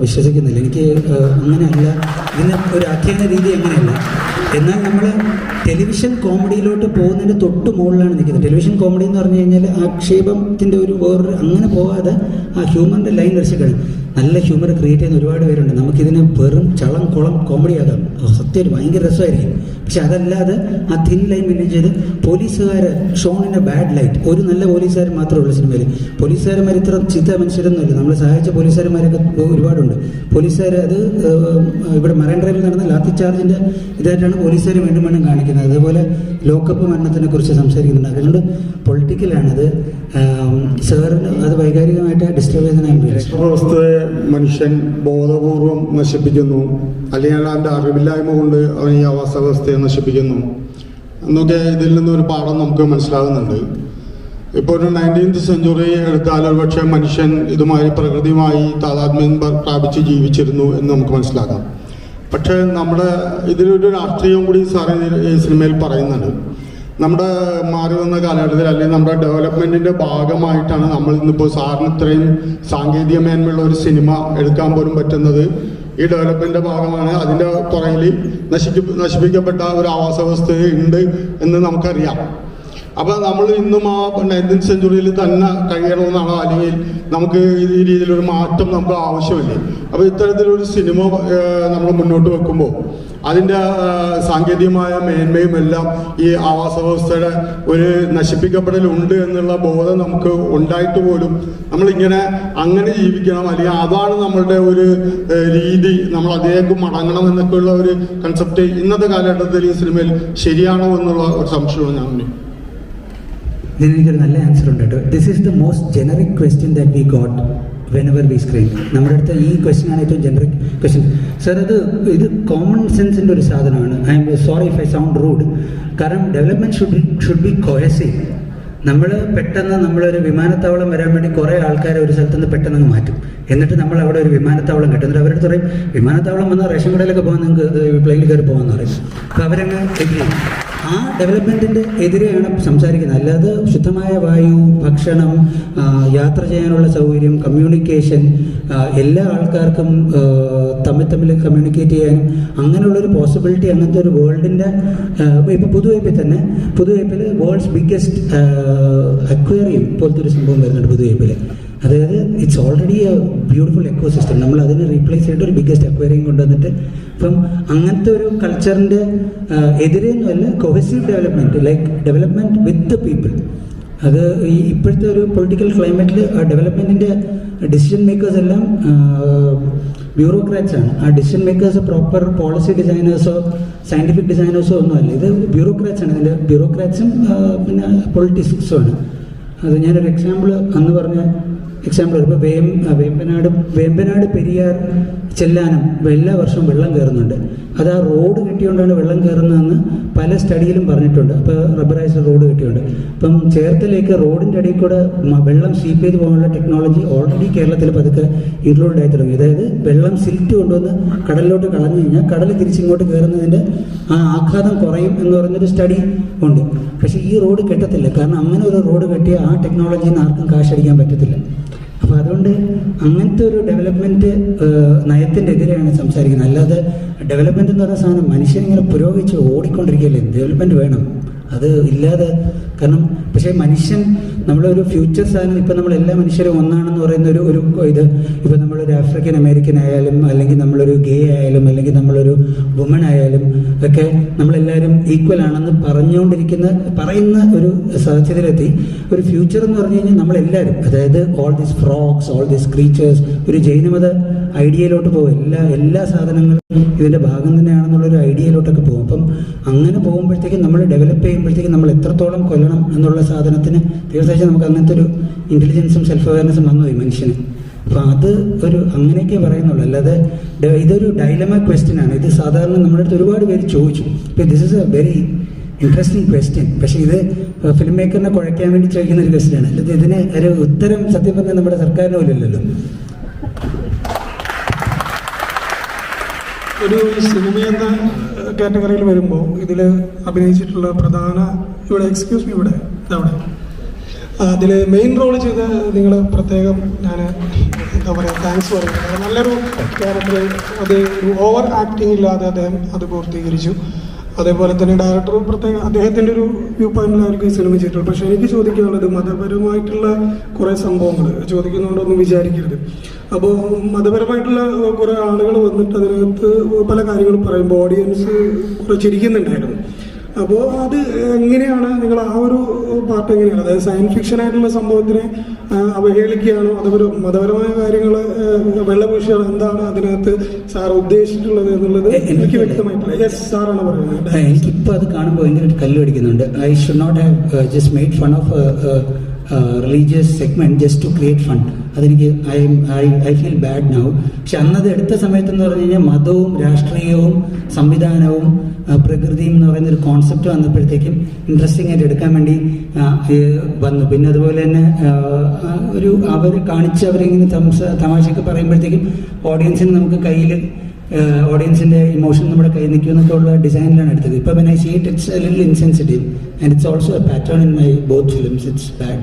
വിശ്വസിക്കുന്നില്ല. എനിക്ക് അങ്ങനെയല്ല, ഇതിന് ഒരു ആഖ്യാന രീതി അങ്ങനെയല്ല. എന്നാൽ നമ്മൾ ടെലിവിഷൻ കോമഡിയിലോട്ട് പോകുന്നതിൻ്റെ തൊട്ട് മുകളിലാണ് നിൽക്കുന്നത്. ടെലിവിഷൻ കോമഡി എന്ന് പറഞ്ഞു കഴിഞ്ഞാൽ ആക്ഷേപത്തിൻ്റെ ഒരു വേറൊരു അങ്ങനെ പോകാതെ ആ ഹ്യൂമറിൻ്റെ ലൈൻ വരച്ചിട്ടാണ്. നല്ല ഹ്യൂമർ ക്രിയേറ്റ് ചെയ്യുന്ന ഒരുപാട് പേരുണ്ട്. നമുക്കിതിനെ വെറും ചളം കുളം കോമഡി ആകാം. സത്യം ഭയങ്കര രസമായിരിക്കും. പക്ഷെ അതല്ലാതെ ആ തിൻ ലൈൻ മെയിൻറ്റെയിൻ ചെയ്ത് പോലീസുകാർ shown in A bad light. ഒരു നല്ല പോലീസുകാർ മാത്രമേ ഉള്ളൂ സിനിമയിൽ. പോലീസുകാരന്മാർ ഇത്ര ചീത്ത മനുഷ്യരൊന്നുമില്ല. നമ്മളെ സഹായിച്ച പോലീസുകാരന്മാരൊക്കെ ഒരുപാടുണ്ട്. പോലീസുകാർ അത് ഇവിടെ മറൈൻ ഡ്രൈവിൽ നടന്ന ലാത്തി ചാർജിൻ്റെ ഇതായിട്ടാണ് പോലീസുകാർ വീണ്ടും വീണ്ടും കാണിക്കുന്നത്. അതുപോലെ ലോക്കപ്പ് മരണത്തിനെ കുറിച്ച് സംസാരിക്കുന്നുണ്ട്. അതുകൊണ്ട് പൊളിറ്റിക്കലാണത്. സാറിന് അത് വൈകാരികമായിട്ട് ഡിസ്റ്റർബ് ചെയ്തതിനാണ്. വ്യവസ്ഥയെ മനുഷ്യൻ ബോധപൂർവം നശിപ്പിക്കുന്നു, അല്ലെങ്കിൽ അവൻ്റെ അറിവില്ലായ്മ കൊണ്ട് അവൻ ഈ ആവാസ വ്യവസ്ഥയെ നശിപ്പിക്കുന്നു എന്നൊക്കെ ഇതിൽ നിന്നൊരു പാഠം നമുക്ക് മനസ്സിലാകുന്നുണ്ട്. ഇപ്പോൾ ഒരു 19th സെഞ്ച്വറി എടുത്താൽ ഒരു പക്ഷേ മനുഷ്യൻ ഇതുമായി പ്രകൃതിയുമായി താതാത്മ്യം പ്രാപിച്ച് ജീവിച്ചിരുന്നു എന്ന് നമുക്ക് മനസ്സിലാക്കാം. പക്ഷേ നമ്മുടെ ഇതിലൊരു രാഷ്ട്രീയം കൂടി സാറ് ഈ സിനിമയിൽ പറയുന്നുണ്ട്. നമ്മുടെ മാറി വന്ന കാലഘട്ടത്തിൽ അല്ലെങ്കിൽ നമ്മുടെ ഡെവലപ്മെൻറ്റിൻ്റെ ഭാഗമായിട്ടാണ് നമ്മൾ ഇന്നിപ്പോൾ സാറിന് ഇത്രയും സാങ്കേതിക മേന്മയുള്ള ഒരു സിനിമ എടുക്കാൻ പോലും പറ്റുന്നത്. ഈ ഡെവലപ്മെൻറ്റിൻ്റെ ഭാഗമാണ്. അതിൻ്റെ പുറകിൽ നശിപ്പിക്കപ്പെട്ട ഒരു ആവാസ വ്യവസ്ഥ ഉണ്ട് എന്ന് നമുക്കറിയാം. അപ്പോൾ നമ്മൾ ഇന്നും ആ 19th സെഞ്ച്വറിയിൽ തന്നെ കഴിയണമെന്നാണോ, അല്ലെങ്കിൽ നമുക്ക് ഈ രീതിയിലൊരു മാറ്റം നമുക്ക് ആവശ്യമില്ലേ? അപ്പോൾ ഇത്തരത്തിലൊരു സിനിമ നമ്മൾ മുന്നോട്ട് വെക്കുമ്പോൾ അതിൻ്റെ സാങ്കേതികമായ മേന്മയും എല്ലാം ഈ ആവാസ വ്യവസ്ഥയുടെ ഒരു നശിപ്പിക്കപ്പെടലുണ്ട് എന്നുള്ള ബോധം നമുക്ക് ഉണ്ടായിട്ട് പോലും നമ്മളിങ്ങനെ അങ്ങനെ ജീവിക്കണം, അല്ലെങ്കിൽ അതാണ് നമ്മളുടെ ഒരു രീതി, നമ്മൾ അതിലേക്ക് മടങ്ങണം എന്നൊക്കെയുള്ള ഒരു കൺസെപ്റ്റ് ഇന്നത്തെ കാലഘട്ടത്തിൽ ഈ സിനിമയിൽ ശരിയാണോ എന്നുള്ള ഒരു സംശയമാണ് ഞാൻ. ഇതിനെനിക്കൊരു നല്ല ആൻസർ ഉണ്ട് കേട്ടോ. This is the most generic question that we got whenever we screen. നമ്മുടെ അടുത്ത് ഈ ക്വസ്റ്റ്യനാണ് ഏറ്റവും ജനറിക് ക്വസ്റ്റ്യൻ. സർ, ഇത് കോമൺ സെൻസിൻ്റെ ഒരു സാധനമാണ്. I'm sorry if I sound rude. കാരണം ഡെവലപ്മെൻറ്റ് ഷുഡ് ബി കോഹസീവ്. നമ്മൾ പെട്ടെന്ന് നമ്മളൊരു വിമാനത്താവളം വരാൻ വേണ്ടി കുറേ ആൾക്കാരെ ഒരു സ്ഥലത്ത് നിന്ന് പെട്ടെന്ന് മാറ്റും. എന്നിട്ട് നമ്മൾ അവിടെ ഒരു വിമാനത്താവളം കിട്ടും. എന്നിട്ട് അവരുടെ പറയും വിമാനത്താവളം വന്നാൽ റേഷൻ കടയിലൊക്കെ പോകാൻ നിങ്ങൾക്ക് പ്ലെയിനിൽ കയറി പോകാമെന്ന് പറയും. അപ്പോൾ അവരങ്ങ് എഗ്രി. ആ ഡെവലപ്മെൻറ്റിൻ്റെ എതിരെയാണ് സംസാരിക്കുന്നത്. അല്ലാതെ ശുദ്ധമായ വായു, ഭക്ഷണം, യാത്ര ചെയ്യാനുള്ള സൗകര്യം, കമ്മ്യൂണിക്കേഷൻ, എല്ലാ ആൾക്കാർക്കും തമ്മിൽ കമ്മ്യൂണിക്കേറ്റ് ചെയ്യാനും അങ്ങനെയുള്ളൊരു പോസിബിലിറ്റി, അങ്ങനത്തെ ഒരു വേൾഡിൻ്റെ ഇപ്പോൾ പുതുവൈപ്പിൽ വേൾഡ്സ് ബിഗ്ഗസ്റ്റ് അക്വേറിയം പോലത്തെ ഒരു സംഭവം വരുന്നുണ്ട് പുതുവൈപ്പിൽ. അതായത് it's already A beautiful ecosystem. നമ്മൾ അതിനെ റീപ്ലേസ് ചെയ്തിട്ട് ഒരു ബിഗ്ഗസ്റ്റ് അക്വേറിയം കൊണ്ടുവന്നിട്ട് ഇപ്പം അങ്ങനത്തെ ഒരു കൾച്ചറിൻ്റെ എതിരെയൊന്നുമല്ല cohesive development, like development with the people. അത് ഈ ഇപ്പോഴത്തെ ഒരു പൊളിറ്റിക്കൽ ക്ലൈമറ്റിൽ ആ ഡെവലപ്മെൻറ്റിൻ്റെ ഡിസിഷൻ മേക്കേഴ്സ് എല്ലാം ബ്യൂറോക്രാറ്റ്സ് ആണ്. ആ ഡിസിഷൻ മേക്കേഴ്സ് പ്രോപ്പർ പോളിസി ഡിസൈനേഴ്സോ സയൻറ്റിഫിക് ഡിസൈനേഴ്സോ ഒന്നുമല്ല. ഇത് ബ്യൂറോക്രാറ്റ്സ് ആണ്. ഇതിൻ്റെ ബ്യൂറോക്രാറ്റ്സും പിന്നെ പൊളിറ്റിക്സും ആണ്. അത് ഞാനൊരു അന്ന് പറഞ്ഞ എക്സാമ്പിൾ ഇപ്പോൾ വേമ്പനാട് പെരിയാർ ചെല്ലാനം എല്ലാ വർഷവും വെള്ളം കയറുന്നുണ്ട്. അത് ആ റോഡ് കെട്ടിയോണ്ടാണ് വെള്ളം കയറുന്നതെന്ന് പല സ്റ്റഡിയിലും പറഞ്ഞിട്ടുണ്ട്. അപ്പോൾ റബ്ബറൈസ്ഡ് റോഡ് കെട്ടിയുണ്ട്. ഇപ്പം ചേർത്തലേക്ക് റോഡിൻ്റെ അടിയിൽ കൂടെ വെള്ളം സ്വീപ്പ് ചെയ്ത് പോകാനുള്ള ടെക്നോളജി ഓൾറെഡി കേരളത്തിൽ പതുക്കെ ഇൻക്ലൂഡ് ആയി തുടങ്ങി. അതായത് വെള്ളം സിൽറ്റ് കൊണ്ടുവന്ന് കടലിലോട്ട് കളഞ്ഞു കഴിഞ്ഞാൽ കടൽ തിരിച്ചിങ്ങോട്ട് കയറുന്നതിൻ്റെ ആ ആഘാതം കുറയും എന്ന് പറയുന്നൊരു സ്റ്റഡി ഉണ്ട്. പക്ഷേ ഈ റോഡ് കെട്ടത്തില്ല. കാരണം അങ്ങനെ ഒരു റോഡ് കെട്ടിയ ആ ടെക്നോളജിയിൽ നിന്ന് ആർക്കും കാശടിക്കാൻ പറ്റത്തില്ല. അപ്പോൾ അതുകൊണ്ട് അങ്ങനത്തെ ഒരു ഡെവലപ്മെൻറ്റ് നയത്തിൻ്റെ എതിരെയാണ് സംസാരിക്കുന്നത്. അല്ലാതെ ഡെവലപ്മെൻറ്റ് എന്ന് പറയുന്ന സാധനം മനുഷ്യനിങ്ങനെ പുരോഗമിച്ച് ഓടിക്കൊണ്ടിരിക്കുകയല്ലേ. ഡെവലപ്മെൻറ്റ് വേണം, അത് ഇല്ലാതെ. കാരണം പക്ഷേ മനുഷ്യൻ നമ്മളൊരു ഫ്യൂച്ചർ സാധനം ഇപ്പം നമ്മൾ എല്ലാ മനുഷ്യരും ഒന്നാണെന്ന് പറയുന്ന ഒരു ഇത് ഇപ്പം നമ്മളൊരു ആഫ്രിക്കൻ അമേരിക്കൻ ആയാലും, അല്ലെങ്കിൽ നമ്മളൊരു ഗേ ആയാലും, അല്ലെങ്കിൽ നമ്മളൊരു വുമൺ ആയാലും ഒക്കെ നമ്മളെല്ലാവരും ഈക്വൽ ആണെന്ന് പറയുന്ന ഒരു സാഹചര്യത്തിലെത്തി. ഒരു ഫ്യൂച്ചർ എന്ന് പറഞ്ഞു കഴിഞ്ഞാൽ നമ്മളെല്ലാവരും, അതായത് all these frogs, all these creatures, ഒരു ജൈനമത ഐഡിയയിലോട്ട് പോകും. എല്ലാ സാധനങ്ങളും ഇതിൻ്റെ ഭാഗം തന്നെയാണെന്നുള്ളൊരു ഐഡിയയിലോട്ടൊക്കെ പോകും. അപ്പം അങ്ങനെ പോകുമ്പോഴത്തേക്കും നമ്മൾ ഡെവലപ്പ് ചെയ്യുമ്പോഴത്തേക്കും നമ്മൾ എത്രത്തോളം കൊല്ലണം എന്നുള്ള സാധനത്തിന് തീർച്ചയായിട്ടും നമുക്ക് അങ്ങനത്തെ ഒരു ഇൻ്റലിജൻസും സെൽഫ് അവയർനെസ്സും വന്നുപോയി മനുഷ്യന്. അപ്പോൾ അത് ഒരു അങ്ങനെയൊക്കെ പറയുന്നുള്ളൂ. അല്ലാതെ ഇതൊരു ഡൈലമ ക്വസ്റ്റ്യനാണ്. ഇത് സാധാരണ നമ്മുടെ അടുത്ത് ഒരുപാട് പേര് ചോദിച്ചു. ഇപ്പോൾ this is A very interesting question. പക്ഷേ ഇത് ഫിലിം മേക്കറിനെ കുഴയ്ക്കാൻ വേണ്ടി ചോദിക്കുന്ന ഒരു ക്വസ്റ്റ്യനാണ്. അല്ലാതെ ഇതിന് ഒരു ഉത്തരം സത്യം പറഞ്ഞാൽ നമ്മുടെ സർക്കാരിന് പോലും ഇല്ലല്ലോ. ഒരു സിനിമ എന്ന കാറ്റഗറിയിൽ വരുമ്പോൾ ഇതിൽ അഭിനയിച്ചിട്ടുള്ള പ്രധാന ഇവിടെ ഇതവിടെ അതിൽ മെയിൻ റോൾ ചെയ്ത് നിങ്ങൾ പ്രത്യേകം ഞാൻ എന്താ പറയുക താങ്ക്സ് പറയുന്നത്. നല്ലൊരു ക്യാരക്ടർ, അത് ഓവർ ആക്ടിങ് ഇല്ലാതെ അദ്ദേഹം അത് പൂർത്തീകരിച്ചു. അതേപോലെ തന്നെ ഡയറക്ടർ പ്രത്യേക അദ്ദേഹത്തിൻ്റെ ഒരു വ്യൂ പോയിന്റിലായിരിക്കും ഈ സിനിമ ചെയ്തിട്ടുള്ളത്. പക്ഷേ എനിക്ക് ചോദിക്കാനുള്ളത് മതപരമായിട്ടുള്ള കുറേ സംഭവങ്ങൾ ചോദിക്കുന്നുണ്ടോയെന്ന് വിചാരിക്കരുത്. അപ്പോൾ മതപരമായിട്ടുള്ള കുറേ ആളുകൾ വന്നിട്ട് അതിനകത്ത് പല കാര്യങ്ങളും പറയുമ്പോൾ ഓഡിയൻസ് കുറേ ചിരിക്കുന്നുണ്ടായിരുന്നു. അപ്പോൾ അത് എങ്ങനെയാണ് നിങ്ങൾ ആ ഒരു പാർട്ട് എങ്ങനെയാണ്, അതായത് സയൻസ് ഫിക്ഷൻ ആയിട്ടുള്ള സംഭവത്തിനെ അവഹേളിക്കുകയാണോ അതൊരു മതപരമായ കാര്യങ്ങൾ വെള്ളപൂശിയാണ്, എന്താണ് അതിനകത്ത് സാർ ഉദ്ദേശിച്ചിട്ടുള്ളത് എന്നുള്ളത് എനിക്ക് വ്യക്തമായിട്ടില്ല. യെസ്, സാറാണ് പറയുന്നത്. എനിക്കിപ്പോൾ അത് കാണുമ്പോൾ ഭയങ്കര കല്ല് പഠിക്കുന്നുണ്ട്. I should not have just made fun of religious segment just to create fun. അതെനിക്ക് ഐ ഫീൽ ബാഡ് നൗ. പക്ഷെ അന്നത് എടുത്ത സമയത്തെന്ന് പറഞ്ഞു കഴിഞ്ഞാൽ മതവും രാഷ്ട്രീയവും സംവിധാനവും പ്രകൃതിയും എന്ന് പറയുന്ന ഒരു കോൺസെപ്റ്റ് വന്നപ്പോഴത്തേക്കും ഇൻട്രസ്റ്റിംഗ് ആയിട്ട് എടുക്കാൻ വേണ്ടി വന്നു. പിന്നെ അതുപോലെ തന്നെ ഒരു അവർ കാണിച്ച് അവരിങ്ങനെ തമാശയൊക്കെ പറയുമ്പോഴത്തേക്കും ഓഡിയൻസിന് നമുക്ക് കയ്യിൽ ഓഡിയൻസിൻ്റെ ഇമോഷൻ നമ്മുടെ കയ്യിൽ നിൽക്കുന്നൊക്കെ ഉള്ള ഡിസൈനിലാണ് എടുത്തത്. ഇപ്പോൾ when I see it, it's a little insensitive and it's also a pattern in my both films. It's bad.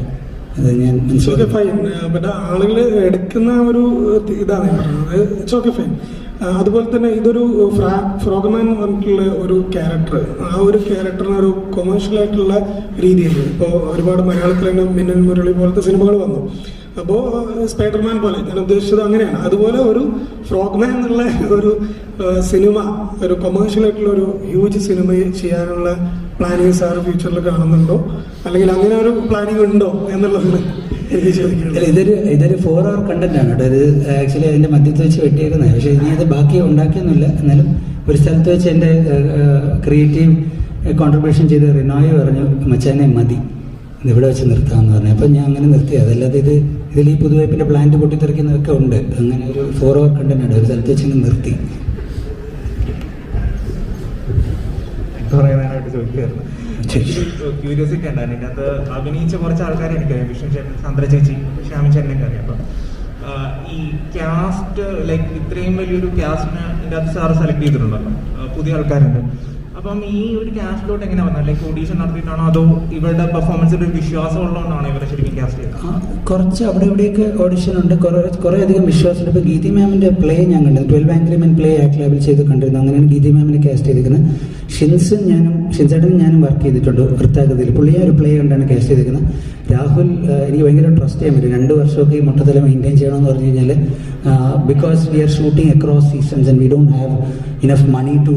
അത് ഞാൻ ബട്ട് ആളുകൾ എടുക്കുന്ന ഒരു ഇതാണ് പറഞ്ഞത്. It's okay fine. അതുപോലെ തന്നെ ഇതൊരു ഫ്രോഗ്മാൻ പറഞ്ഞിട്ടുള്ള ഒരു ക്യാരക്ടർ, ആ ഒരു ക്യാരക്ടറിന് ഒരു കൊമേഴ്ഷ്യൽ ആയിട്ടുള്ള രീതിയിൽ ഇപ്പോൾ ഒരുപാട് മലയാളത്തിൽ തന്നെ മിന്നൽ മുരളി പോലത്തെ സിനിമകൾ വന്നു. അപ്പോൾ സ്പൈഡർമാൻ പോലെ ഞാൻ ഉദ്ദേശിച്ചത് അങ്ങനെയാണ്. അതുപോലെ ഒരു ഫ്രോഗ്മാൻ എന്നുള്ള ഒരു സിനിമ, ഒരു കൊമേഴ്ഷ്യൽ ആയിട്ടുള്ള ഒരു ഹ്യൂജ് സിനിമ ചെയ്യാനുള്ള പ്ലാനിങ് സാർ ഫ്യൂച്ചറിൽ കാണുന്നുണ്ടോ, അല്ലെങ്കിൽ അങ്ങനെ ഒരു പ്ലാനിങ് ഉണ്ടോ എന്നുള്ളതാണ് എനിക്ക് ചോദിക്കുന്നത്. ഇതൊരു 4 hour കണ്ടന്റ് ആണ് കേട്ടോ. ഇത് ആക്ച്വലി അതിന്റെ മധ്യത്തിൽ വെച്ച് വെട്ടിയേക്കുന്നത്. പക്ഷേ ഇനി അത് ബാക്കി ഉണ്ടാക്കിയൊന്നുമില്ല. എന്നാലും ഒരു സ്ഥലത്ത് വെച്ച് എൻ്റെ ക്രിയേറ്റീവ് കോൺട്രിബ്യൂഷൻ ചെയ്ത് റിനോയ് പറഞ്ഞു, മച്ചാനെ മതി, ഇവിടെ വെച്ച് നിർത്താമെന്ന് പറഞ്ഞു. അപ്പം ഞാൻ അങ്ങനെ നിർത്തി. അതല്ലാതെ ഇതിൽ ഈ പുതുവൈപ്പിൻ്റെ പ്ലാന്റ് പൊട്ടിത്തെറിക്കുന്നതൊക്കെ ഉണ്ട്. അങ്ങനെ ഒരു 4 hour കണ്ടന്റ് ആണ്. ഒരു സ്ഥലത്ത് വെച്ച് നിർത്തി. പറയാനായിട്ട് ചോദിക്കുകയായിരുന്നു. ക്യൂരിയോസിറ്റി ഉണ്ടായിരുന്നു. ഇതിനകത്ത് അഭിനയിച്ച കുറച്ച് ആൾക്കാരെ എനിക്കറിയാം. വിഷ്ണു ചേട്ടൻ, ചന്ദ്ര ചേച്ചി, ശ്യാമി ചേട്ടനൊക്കെ അറിയാം. അപ്പം ഈ കാസ്റ്റ് ലൈക്ക് ഇത്രയും വലിയൊരു കാസ്റ്റിനെ ഇതിൻ്റെ അകത്ത് സാറ് സെലക്ട് ചെയ്തിട്ടുണ്ടല്ലോ, പുതിയ ആൾക്കാരുണ്ട്. അപ്പം ഈ ഒരു കാസ്റ്റിലോട്ട് എങ്ങനെ വന്നത്? ലൈക്ക് ഓഡീഷൻ നടത്തിയിട്ടാണോ അതോ ഇവരുടെ പെർഫോമൻസിൽ ഒരു വിശ്വാസം ഉള്ളതുകൊണ്ടാണോ ഇവരെ ശരിക്കും കാസ്റ്റ് ചെയ്തത്? കുറച്ച് അവിടെ ഇവിടെയൊക്കെ ഓഡിഷൻ ഉണ്ട്. കുറേ അധികം വിശ്വാസമുണ്ട്. ഇപ്പോൾ ഗീതി മാമിൻ്റെ പ്ലേ ഞാൻ കണ്ടത് 12 Angry Men പ്ലേ ആക്ട് ലാബിൽ ചെയ്ത് കണ്ടിരുന്നു. അങ്ങനെയാണ് ഗീതി മാമിനെ കാസ്റ്റ് ചെയ്തിരിക്കുന്നത്. ഷിൻസേട്ടനും ഞാനും വർക്ക് ചെയ്തിട്ടുണ്ട് വൃത്താകൃതിയിൽ. പുള്ളിയെ ഒരു പ്ലേ കണ്ടാണ് കാസ്റ്റ് ചെയ്തിരിക്കുന്നത്. രാഹുൽ എനിക്ക് ഭയങ്കര ട്രസ്റ്റ് ചെയ്യാൻ പറ്റും. 2 വർഷമൊക്കെ ഈ മുട്ടത്തല മെയിൻറ്റെയിൻ ചെയ്യണമെന്ന് പറഞ്ഞു കഴിഞ്ഞാൽ because we are shooting across seasons and we don't have enough money to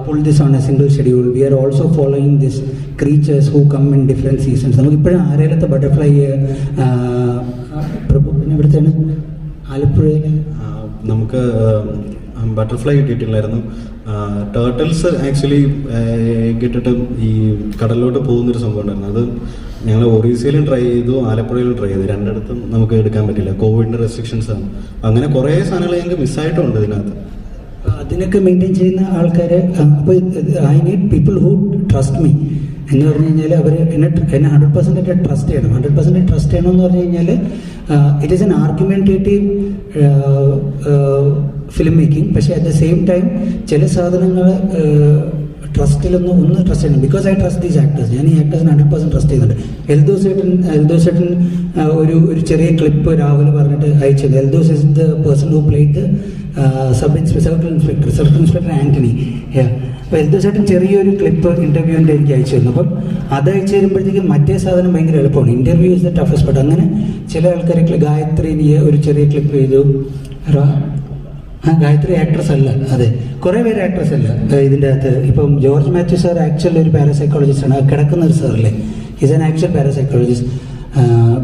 pull this on a single schedule. We are also following these creatures who come in different seasons. നമുക്കിപ്പോഴും ആരേലത്തെ butterfly ഇവിടുത്തെയാണ് ആലപ്പുഴയിൽ നമുക്ക് butterfly കിട്ടിയിട്ടില്ലായിരുന്നു. Turtles actually കിട്ടിയിട്ട് ഈ കടലിലോട്ട് പോകുന്നൊരു സംഭവം ഉണ്ടായിരുന്നു. അത് ഞങ്ങൾ ഒറീസയിലും ട്രൈ ചെയ്തു, ആലപ്പുഴയിലും ട്രൈ ചെയ്തു. രണ്ടിടത്തും നമുക്ക് എടുക്കാൻ പറ്റില്ല, കോവിഡിൻ്റെ റെസ്ട്രിക്ഷൻസ് ആണ്. അങ്ങനെ കുറേ സാധനങ്ങൾ ഞങ്ങൾക്ക് മിസ്സായിട്ടുണ്ട് ഇതിനകത്ത്. അതിനൊക്കെ മെയിൻറ്റെയിൻ ചെയ്യുന്ന ആൾക്കാർ. അപ്പോൾ I need people who trust me എന്ന് പറഞ്ഞു കഴിഞ്ഞാൽ അവർ എന്നെ 100% ട്രസ്റ്റ് ചെയ്യണം. 100% ട്രസ്റ്റ് ചെയ്യണമെന്ന് പറഞ്ഞു കഴിഞ്ഞാൽ it is N argumentative film making. പക്ഷേ അറ്റ് ദ സെയിം ടൈം ചില സാധനങ്ങൾ ഒന്ന് ട്രസ്റ്റ് ചെയ്യണം. Because I trust these actors. ഞാൻ ഈ ആക്ടേഴ്സിന് 100% ട്രസ്റ്റ് ചെയ്യുന്നുണ്ട്. എൽദോസേട്ടൻ ഒരു ചെറിയ ക്ലിപ്പ് രാഹുൽ പറഞ്ഞിട്ട് അയച്ചത്. Eldhose is the person who played circle inspector Antony. അപ്പോൾ എൽദോസേട്ടൻ ചെറിയൊരു ക്ലിപ്പ് ഇൻ്റർവ്യൂവിൻ്റെ എനിക്ക് അയച്ചു തന്നു. അപ്പം അത് അയച്ചു തരുമ്പോഴത്തേക്കും മറ്റേ സാധനം ഭയങ്കര എളുപ്പമാണ്. Interview is the toughest part. അങ്ങനെ ചില ആൾക്കാർ ഗായത്രി ഒരു ചെറിയ ക്ലിപ്പ് ചെയ്തു. ഗായത്രി ആക്ട്രസ് അല്ല. അതെ, കുറേ പേര് ആക്ട്രസ് അല്ല ഇതിൻ്റെ അകത്ത്. ഇപ്പം ജോർജ് മാത്യു സാർ ആക്ച്വലി ഒരു പാരാസൈക്കോളജിസ്റ്റ് ആണ്. കിടക്കുന്ന ഒരു സാറല്ലേ, is an actual parapsychologist.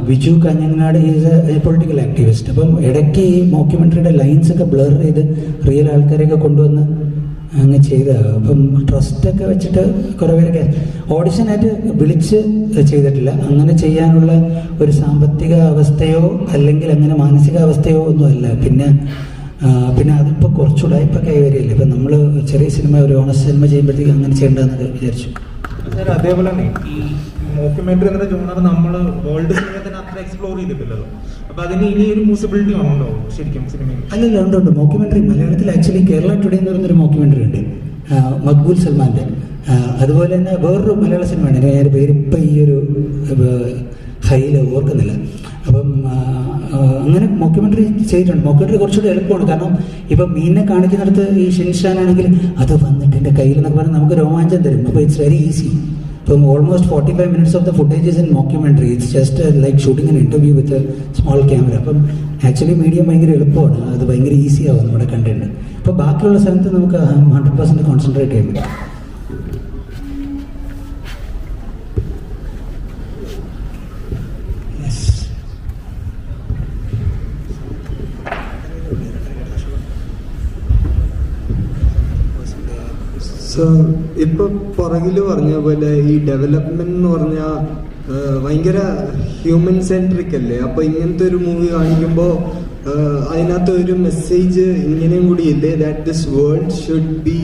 Biju Kanhangad is a political activist. അപ്പം ഇടയ്ക്ക് ഈ മോക്യുമെൻ്ററിയുടെ ലൈൻസൊക്കെ ബ്ലർ ചെയ്ത് റിയൽ ആൾക്കാരെയൊക്കെ കൊണ്ടുവന്ന് അങ്ങ് ചെയ്തതാണ്. അപ്പം ട്രസ്റ്റൊക്കെ വെച്ചിട്ട് കുറേ പേരൊക്കെ ഓഡിഷനായിട്ട് വിളിച്ച് ചെയ്തിട്ടില്ല. അങ്ങനെ ചെയ്യാനുള്ള ഒരു സാമ്പത്തിക അവസ്ഥയോ അല്ലെങ്കിൽ അങ്ങനെ മാനസികാവസ്ഥയോ ഒന്നുമല്ല. പിന്നെ അതിപ്പോൾ കുറച്ചുകൂടെ ഇപ്പം കൈവരില്ല. ഇപ്പം നമ്മൾ ചെറിയ സിനിമ, ഒരു ഓണസ്റ്റ് സിനിമ ചെയ്യുമ്പോഴത്തേക്ക് അങ്ങനെ ചെയ്യേണ്ടതെന്നൊക്കെ വിചാരിച്ചു. അതേപോലെ തന്നെ ഈ മോക്യുമെന്ററി എന്ന ജോണർ നമ്മൾ വേൾഡ് സിനിമയിൽ അത്ര എക്സ്പ്ലോർ ചെയ്തിട്ടില്ലല്ലോ. അപ്പൊ അതിന് ഇനി ഒരു പോസിബിലിറ്റി ഉണ്ടോ ശരിക്കും സിനിമയിൽ? അല്ലല്ല, ഉണ്ട്. മോക്യുമെന്ററി മലയാളത്തിൽ ആക്ച്വലി കേരള ടുഡേ എന്ന് പറയുന്നൊരു മോക്യുമെന്ററി ഉണ്ട്, മക്ബൂൽ സൽമാൻ്റെ. അതുപോലെ തന്നെ വേറൊരു മലയാള സിനിമയാണ്, ഞാൻ പേര് ഇപ്പം ഈ ഒരു ഹൈയിൽ ഓർക്കുന്നില്ല. അപ്പം അങ്ങനെ മോക്യുമെൻ്ററി ചെയ്തിട്ടുണ്ട്. മോക്യുമെൻ്ററി കുറച്ചുകൂടി എളുപ്പമാണ്. കാരണം ഇപ്പം മീനിനെ കാണിക്കുന്നിടത്ത് ഈ ഷിൻഷാൻ ആണെങ്കിൽ അത് വന്നിട്ട് എൻ്റെ കയ്യിൽ എന്നൊക്കെ പറഞ്ഞാൽ നമുക്ക് രോമാഞ്ചം തരും. അപ്പോൾ ഇറ്റ്സ് വെരി ഈസി. ഇപ്പം almost 45 minutes of the footage is in mockumentary. It's just like shooting N interview with small camera. അപ്പം ആക്ച്വലി മീഡിയം ഭയങ്കര എളുപ്പമാണ്, അത് ഭയങ്കര ഈസി ആവും നമ്മുടെ കണ്ടന്റ്. അപ്പോൾ ബാക്കിയുള്ള സ്ഥലത്ത് നമുക്ക് 100% കോൺസെൻട്രേറ്റ് ചെയ്യാൻ പറ്റും. സോ ഇപ്പൊ പുറകില് പറഞ്ഞ പോലെ ഈ ഡെവലപ്മെന്റ് എന്ന് പറഞ്ഞാൽ ഭയങ്കര ഹ്യൂമൻ സെൻട്രിക് അല്ലേ? അപ്പൊ ഇങ്ങനത്തെ ഒരു മൂവി കാണിക്കുമ്പോൾ അതിനകത്ത് ഒരു മെസ്സേജ് ഇങ്ങനെയും കൂടി ഇല്ലേ, that this world should be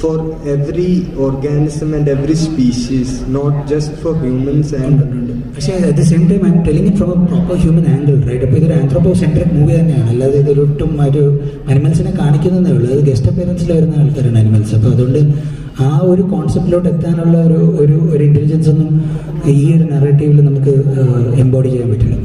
for every organism and every species, not just for humans and. പക്ഷേ at the same time I am telling it from a proper human angle, right? അപ്പോൾ ഇതൊരു ആന്ത്രോപോസെൻട്രിക് movie തന്നെയാണ്, അല്ലാതെ ഇതൊരൊട്ടും ഒരു അനിമൽസിനെ കാണിക്കുന്നതേ ഉള്ളൂ. അത് guest അപ്പിയറൻസിൽ വരുന്ന ആൾക്കാരാണ് അനിമൽസ്. അപ്പോൾ അതുകൊണ്ട് ആ ഒരു കോൺസെപ്റ്റിലോട്ട് എത്താനുള്ള ഒരു ഇൻ്റലിജൻസ് ഒന്നും ഈ ഒരു നറേറ്റീവിൽ നമുക്ക് എംബോഡി ചെയ്യാൻ പറ്റില്ല.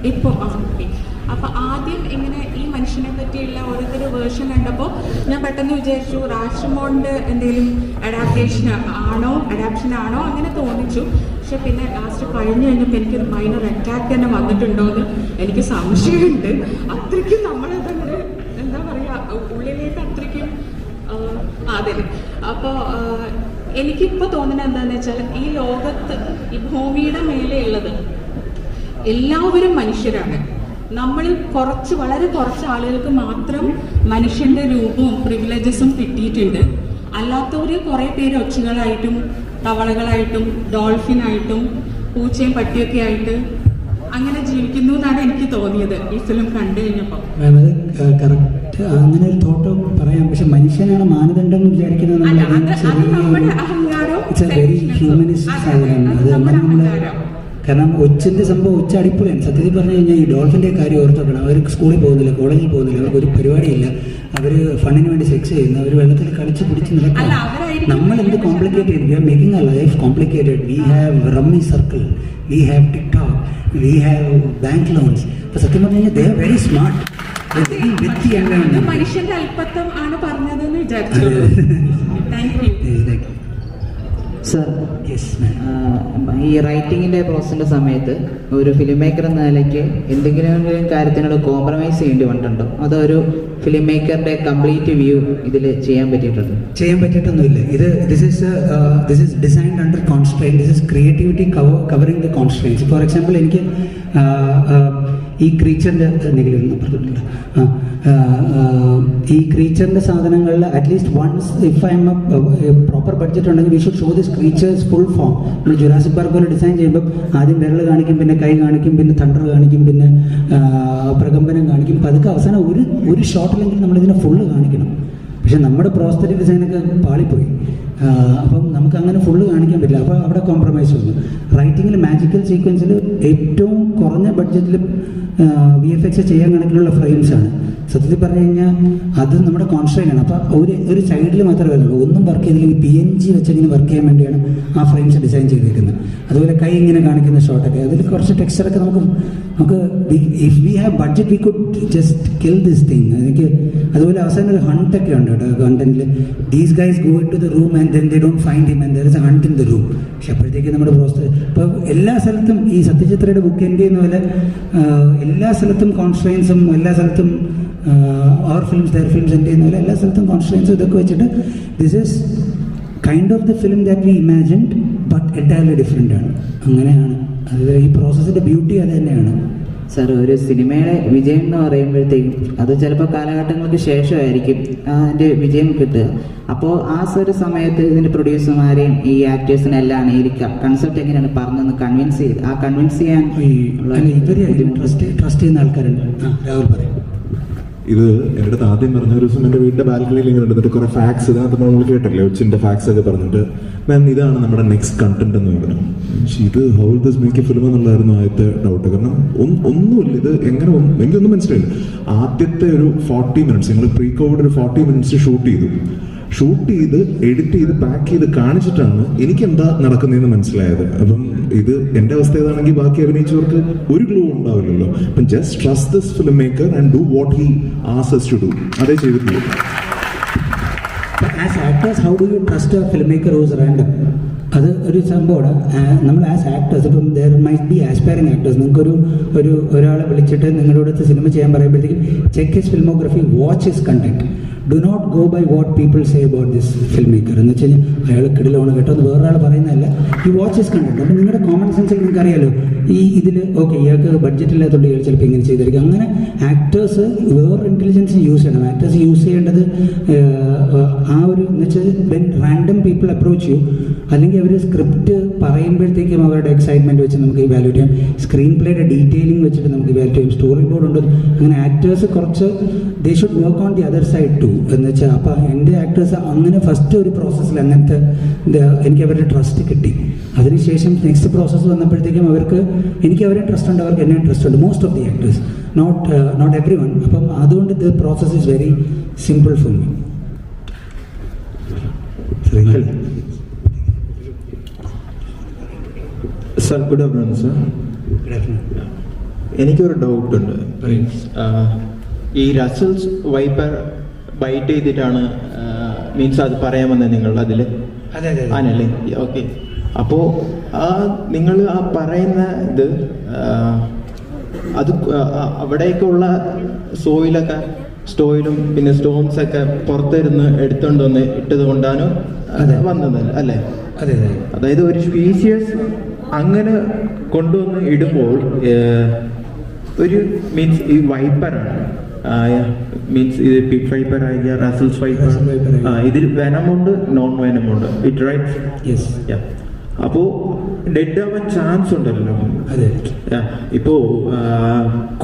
ഇപ്പോൾ അപ്പോൾ ആദ്യം ഇങ്ങനെ ഈ മനുഷ്യനെ പറ്റിയുള്ള ഓരോരുത്തർ വേർഷൻ കണ്ടപ്പോൾ ഞാൻ പെട്ടെന്ന് വിചാരിച്ചു രാഷ്ട്രമോണ്ട് എന്തെങ്കിലും അഡാപ്റ്റേഷൻ ആണോ അങ്ങനെ തോന്നിച്ചു. പക്ഷെ പിന്നെ ലാസ്റ്റ് കഴിഞ്ഞ് കഴിഞ്ഞപ്പോൾ എനിക്കൊരു മൈനർ അറ്റാക്ക് തന്നെ വന്നിട്ടുണ്ടോ എന്ന് എനിക്ക് സംശയമുണ്ട്. അത്രയ്ക്കും നമ്മളതങ്ങനെ എന്താ പറയുക, ഉള്ളിലേക്ക് അത്രയ്ക്കും അതെ. അപ്പോൾ എനിക്കിപ്പോൾ തോന്നുന്നത് എന്താണെന്ന് വെച്ചാൽ ഈ ലോകത്ത് ഈ ഭൂമിയുടെ മേലെയുള്ളത് എല്ലാവരും മനുഷ്യരാണ്. നമ്മൾ വളരെ കുറച്ച് ആളുകൾക്ക് മാത്രം മനുഷ്യൻ്റെ രൂപവും പ്രിവിലേജസും കിട്ടിയിട്ടുണ്ട്. അല്ലാത്തവർ കുറേ പേര് ഒച്ചുകളായിട്ടും തവളകളായിട്ടും ഡോൾഫിനായിട്ടും പൂച്ചയും പട്ടിയൊക്കെ ആയിട്ട് അങ്ങനെ ജീവിക്കുന്നു എന്നാണ് എനിക്ക് തോന്നിയത് ഈ ഫിലിം കണ്ടു കഴിഞ്ഞപ്പോൾ. കറക്റ്റ് അങ്ങനെ ഒരു തോട്ട് പറയാം. പക്ഷെ മനുഷ്യനാണ് മാനദണ്ഡം എന്ന് വിചാരിക്കുന്നത് വെരി ഹ്യൂമനിസ്റ്റ് സാധനമാണ്. അത് അങ്ങനെ നമ്മൾ കാരണം ഒച്ചിൻ്റെ സംഭവം ഒച്ച അടിപൊളിയാണ്. സത്യത്തിൽ പറഞ്ഞു കഴിഞ്ഞാൽ ഈ ഡോൾഫിൻ്റെ കാര്യം ഓർത്തോക്കണം. അവർ സ്കൂളിൽ പോകുന്നില്ല, കോളേജിൽ പോകുന്നില്ല, അവർക്ക് ഒരു പരിപാടിയില്ല. അവർ ഫണ്ടിന് വേണ്ടി സെക്സ് ചെയ്യുന്നു, അവർ വെള്ളത്തിൽ കളിച്ച് പിടിച്ച് നടക്കുക. നമ്മൾ എന്ത് കോംപ്ലിക്കേറ്റ് ചെയ്തു? We are making a life complicated. We have rummy circle, we have TikTok, we have bank loans. അപ്പോൾ സത്യം പറഞ്ഞു കഴിഞ്ഞാൽ ദേ ആർ വെരി സ്മാർട്ട്. മനുഷ്യന്റെ അല്പത്വം ആണ് പറഞ്ഞതെന്ന് വിചാരിച്ചു. Thank you sir. ഈ റൈറ്റിങ്ങിൻ്റെ പ്രോസസ്സിൻ്റെ സമയത്ത് ഒരു ഫിലിം മേക്കർ എന്ന നിലയ്ക്ക് എന്തെങ്കിലും കാര്യത്തിനോട് കോംപ്രമൈസ് ചെയ്യേണ്ടി വന്നിട്ടുണ്ടോ? അതൊരു ഫിലിം മേക്കറുടെ കംപ്ലീറ്റ് വ്യൂ ഇതിൽ ചെയ്യാൻ പറ്റിയിട്ടൊന്നുമില്ല. This is designed under constraint. This is creativity covering the constraints. For example എനിക്ക് ഈ ക്രീച്ചറിൻ്റെ എന്തെങ്കിലും പറഞ്ഞിട്ടുണ്ട്. ഈ ക്രീച്ചറിൻ്റെ സാധനങ്ങളിൽ at least once if I am a proper budget ഉണ്ടെങ്കിൽ we should show this creatures full form. നമ്മൾ ജുറാസിക് പാർക്ക് പോലെ ഡിസൈൻ ചെയ്യുമ്പോൾ ആദ്യം വിരൽ കാണിക്കും, പിന്നെ കൈ കാണിക്കും, പിന്നെ തണ്ടർ കാണിക്കും, പിന്നെ പ്രകമ്പനം കാണിക്കും. പതുക്കെ അവസാനം ഒരു ഷോട്ടിലെങ്കിലും നമ്മളിതിനെ ഫുള്ള് കാണിക്കണം. പക്ഷെ നമ്മുടെ പ്രോസ്തറ്റിക് ഡിസൈനൊക്കെ പാളിപ്പോയി. അപ്പം നമുക്ക് അങ്ങനെ ഫുള്ള് കാണിക്കാൻ പറ്റില്ല. അപ്പോൾ അവിടെ കോംപ്രമൈസ് വന്നു. റൈറ്റിങ്ങിൽ മാജിക്കൽ സീക്വൻസിൽ ഏറ്റവും കുറഞ്ഞ ബഡ്ജറ്റിൽ VFX ചെയ്യാൻ കണക്കിലുള്ള ഫ്രെയിംസാണ്. സത്യത്തിൽ പറഞ്ഞു കഴിഞ്ഞാൽ അത് നമ്മുടെ കോൺസ്ട്രെയിനാണ്. അപ്പോൾ ഒരു സൈഡിൽ മാത്രമേ വരുന്നുള്ളൂ. ഒന്നും വർക്ക് ചെയ്തില്ലെങ്കിൽ PNG വെച്ചിങ്ങനെ വർക്ക് ചെയ്യാൻ വേണ്ടിയാണ് ആ ഫ്രെയിംസ് ഡിസൈൻ ചെയ്തിരിക്കുന്നത്. അതുപോലെ കൈ ഇങ്ങനെ കാണിക്കുന്ന ഷോട്ടൊക്കെ അതിൽ കുറച്ച് ടെക്സ്ചറൊക്കെ നമുക്ക് if we have budget we could just kill this thing. എനിക്ക് അതുപോലെ അവസാനം ഒരു ഹണ്ടൊക്കെ ഉണ്ട് കേട്ടോ കണ്ടന്റിൽ. These guys go into the room and then they don't find him and there is a hunt in the room. പക്ഷെ അപ്പോഴത്തേക്ക് നമ്മുടെ പ്രോസസ് ഇപ്പോൾ എല്ലാ സ്ഥലത്തും ഈ സത്യചിത്രയുടെ ബുക്ക് എൻ്റെ ചെയ്യുന്ന പോലെ എല്ലാ സ്ഥലത്തും കോൺസ്ട്രെയിൻസും, എല്ലാ സ്ഥലത്തും അവർ ഫിലിംസ് ദയർ ഫിലിംസ് എൻ്റെ ചെയ്യുന്ന പോലെ എല്ലാ സ്ഥലത്തും കോൺസ്ട്രെയിൻസും ഇതൊക്കെ വെച്ചിട്ട് this is kind of the film that we imagined but entirely different ആണ്. അങ്ങനെയാണ് അത്. ഈ പ്രോസസ്സിൻ്റെ ബ്യൂട്ടി അത് തന്നെയാണ്. സാർ, ഒരു സിനിമയുടെ വിജയം എന്ന് പറയുമ്പോഴത്തേക്കും അത് ചിലപ്പോൾ കാലഘട്ടങ്ങൾക്ക് ശേഷമായിരിക്കും അതിൻ്റെ വിജയം കിട്ടുക. അപ്പോൾ ആ ഒരു സമയത്ത് ഇതിൻ്റെ പ്രൊഡ്യൂസർമാരെയും ഈ ആക്ടേഴ്സിനെല്ലാം ഈ കൺസെപ്റ്റ് എങ്ങനെയാണ് പറഞ്ഞെന്ന് കൺവിൻസ് ചെയ്യാൻ ട്രസ്റ്റ് ചെയ്യുന്ന ആൾക്കാരുണ്ട്. രാഹുൽ പറയും. ഇത് എൻ്റെ അടുത്ത് ആദ്യം പറഞ്ഞ ഒരു ദിവസം എൻ്റെ വീടിൻ്റെ ബാൽക്കണിയിൽ ഇങ്ങനെ എടുത്തിട്ട് കുറേ ഫാക്സ് ഇതിനകത്ത് നമ്മൾ കേട്ടില്ലേ ഒച്ചിൻ്റെ ഫാക്സ് ഒക്കെ പറഞ്ഞിട്ട് മാം ഇതാണ് നമ്മുടെ നെക്സ്റ്റ് കണ്ടന്റ് എന്ന് പറഞ്ഞു. ഇത് how this make A film എന്നുള്ളതായിരുന്നു ആദ്യത്തെ ഡൗട്ട്. കാരണം ഒന്നുമില്ല, ഇത് എങ്ങനെ എനിക്കൊന്നും മനസ്സിലായില്ല. ആദ്യത്തെ ഒരു 40 മിനിറ്റ്സ് ഞങ്ങൾ പ്രീ കോവിഡ് ഒരു 40 മിനിറ്റ്സ് ഷൂട്ട് ചെയ്ത് എഡിറ്റ് ചെയ്ത് പാക്ക് ചെയ്ത് കാണിച്ചിട്ടാണ് എനിക്ക് എന്താ നടക്കുന്നതെന്ന് മനസ്സിലായത്. അപ്പം ഇത് എൻ്റെ അവസ്ഥ ഏതാണെങ്കിൽ ബാക്കി അഭിനയിച്ചവർക്ക് ഒരു ക്ലൂ ഉണ്ടാവില്ലല്ലോ. അപ്പം just trust this film maker and do what he asks us to do. അതേ ചെയ്തിട്ടുള്ളൂ. As actors how do you trust a film maker whose random? അത് ഒരു സംഭവമാണ്. നമ്മൾ ആസ് ആക്ടേഴ്സ് ഇപ്പം there might be aspiring actors. നിങ്ങൾക്കൊരു ഒരാളെ വിളിച്ചിട്ട് നിങ്ങളുടെ അടുത്ത് സിനിമ ചെയ്യാൻ പറയുമ്പോഴത്തേക്കും check his filmography, watch his content. Do not go by what people say about this film maker എന്ന് വെച്ച് കഴിഞ്ഞാൽ അയാൾ കിടിലാണ് കേട്ടോ എന്ന് വേറൊരാൾ പറയുന്നതല്ല. ഈ വാച്ച് ഹിസ് കണ്ടന്റ്. അപ്പം നിങ്ങളുടെ കോമൺ സെൻസിൽ നിങ്ങൾക്ക് അറിയാലോ ഇതിൽ ഓക്കെ ഇയാൾക്ക് ബഡ്ജറ്റ് ഇല്ലാത്തതുകൊണ്ട് ഇയാൾ ചിലപ്പോൾ ഇങ്ങനെ ചെയ്തിരിക്കും. അങ്ങനെ ആക്ടേഴ്സ് വേറെ ഇൻ്റലിജൻസ് യൂസ് ചെയ്യണം. ആക്ടേഴ്സ് യൂസ് ചെയ്യേണ്ടത് ആ ഒരു എന്ന് വെച്ചാൽ when random people approach you, അല്ലെങ്കിൽ അവർ സ്ക്രിപ്റ്റ് പറയുമ്പോഴത്തേക്കും അവരുടെ എക്സൈറ്റ്മെൻറ്റ് വെച്ച് നമുക്ക് ഇവാലുവേറ്റ് ചെയ്യാം. സ്ക്രീൻ പ്ലേയുടെ ഡീറ്റെയിലിംഗ് വെച്ചിട്ട് നമുക്ക് ഇവാലുവേറ്റ് ചെയ്യാം. സ്റ്റോറി ബോർഡ് ഉണ്ട്. അങ്ങനെ ആക്ടേഴ്സ് കുറച്ച് they should work on the other side too എന്ന് വെച്ചാൽ. അപ്പോൾ എൻ്റെ ആക്ടേഴ്സ് അങ്ങനെ ഫസ്റ്റ് ഒരു പ്രോസസ്സിൽ അങ്ങനത്തെ എനിക്ക് അവരുടെ ട്രസ്റ്റ് കിട്ടി. അതിനുശേഷം നെക്സ്റ്റ് പ്രോസസ്സ് വന്നപ്പോഴത്തേക്കും എനിക്ക് അവരെ ട്രസ്റ്റ് ഉണ്ട്, അവർക്ക് എന്നെ ട്രസ്റ്റ് ഉണ്ട്. Most of the actors, not everyone. അപ്പം അതുകൊണ്ട് the process is very simple for me. Sir, good afternoon sir. എനിക്കൊരു ഡൗട്ട് ഉണ്ട്. ഈ റസൽസ് വൈപ്പർ ബൈറ്റ് ചെയ്തിട്ടാണ് മീൻസ് അത് പറയാമെന്ന് നിങ്ങൾ അതിൽ ആണല്ലേ? ഓക്കെ. അപ്പോൾ നിങ്ങൾ ആ പറയുന്ന ഇത് അത് അവിടേക്കുള്ള സ്റ്റോയിലും പിന്നെ സ്റ്റോൺസ് ഒക്കെ പുറത്തിരുന്ന് എടുത്തുകൊണ്ടുവന്ന് ഇട്ടത് കൊണ്ടാണ് വന്നത് അല്ലേ? അതായത് ഒരു സ്പീഷ്യസ് അങ്ങനെ കൊണ്ടുവന്ന് ഇടുമ്പോൾ ഒരു മീൻസ് ഈ വൈപ്പറാണ് മീൻസ് ഇത് പിഗ് വൈപ്പർ ആയിരിക്കുക, റസൽസ് വൈപ്പർ. ഇതിൽ വെനമുണ്ട്, നോൺ വെനമുണ്ട്. It right? യെസ്. അപ്പോൾ ഡെഡ് ആവാൻ ചാൻസ് ഉണ്ടല്ലോ. ഇപ്പോ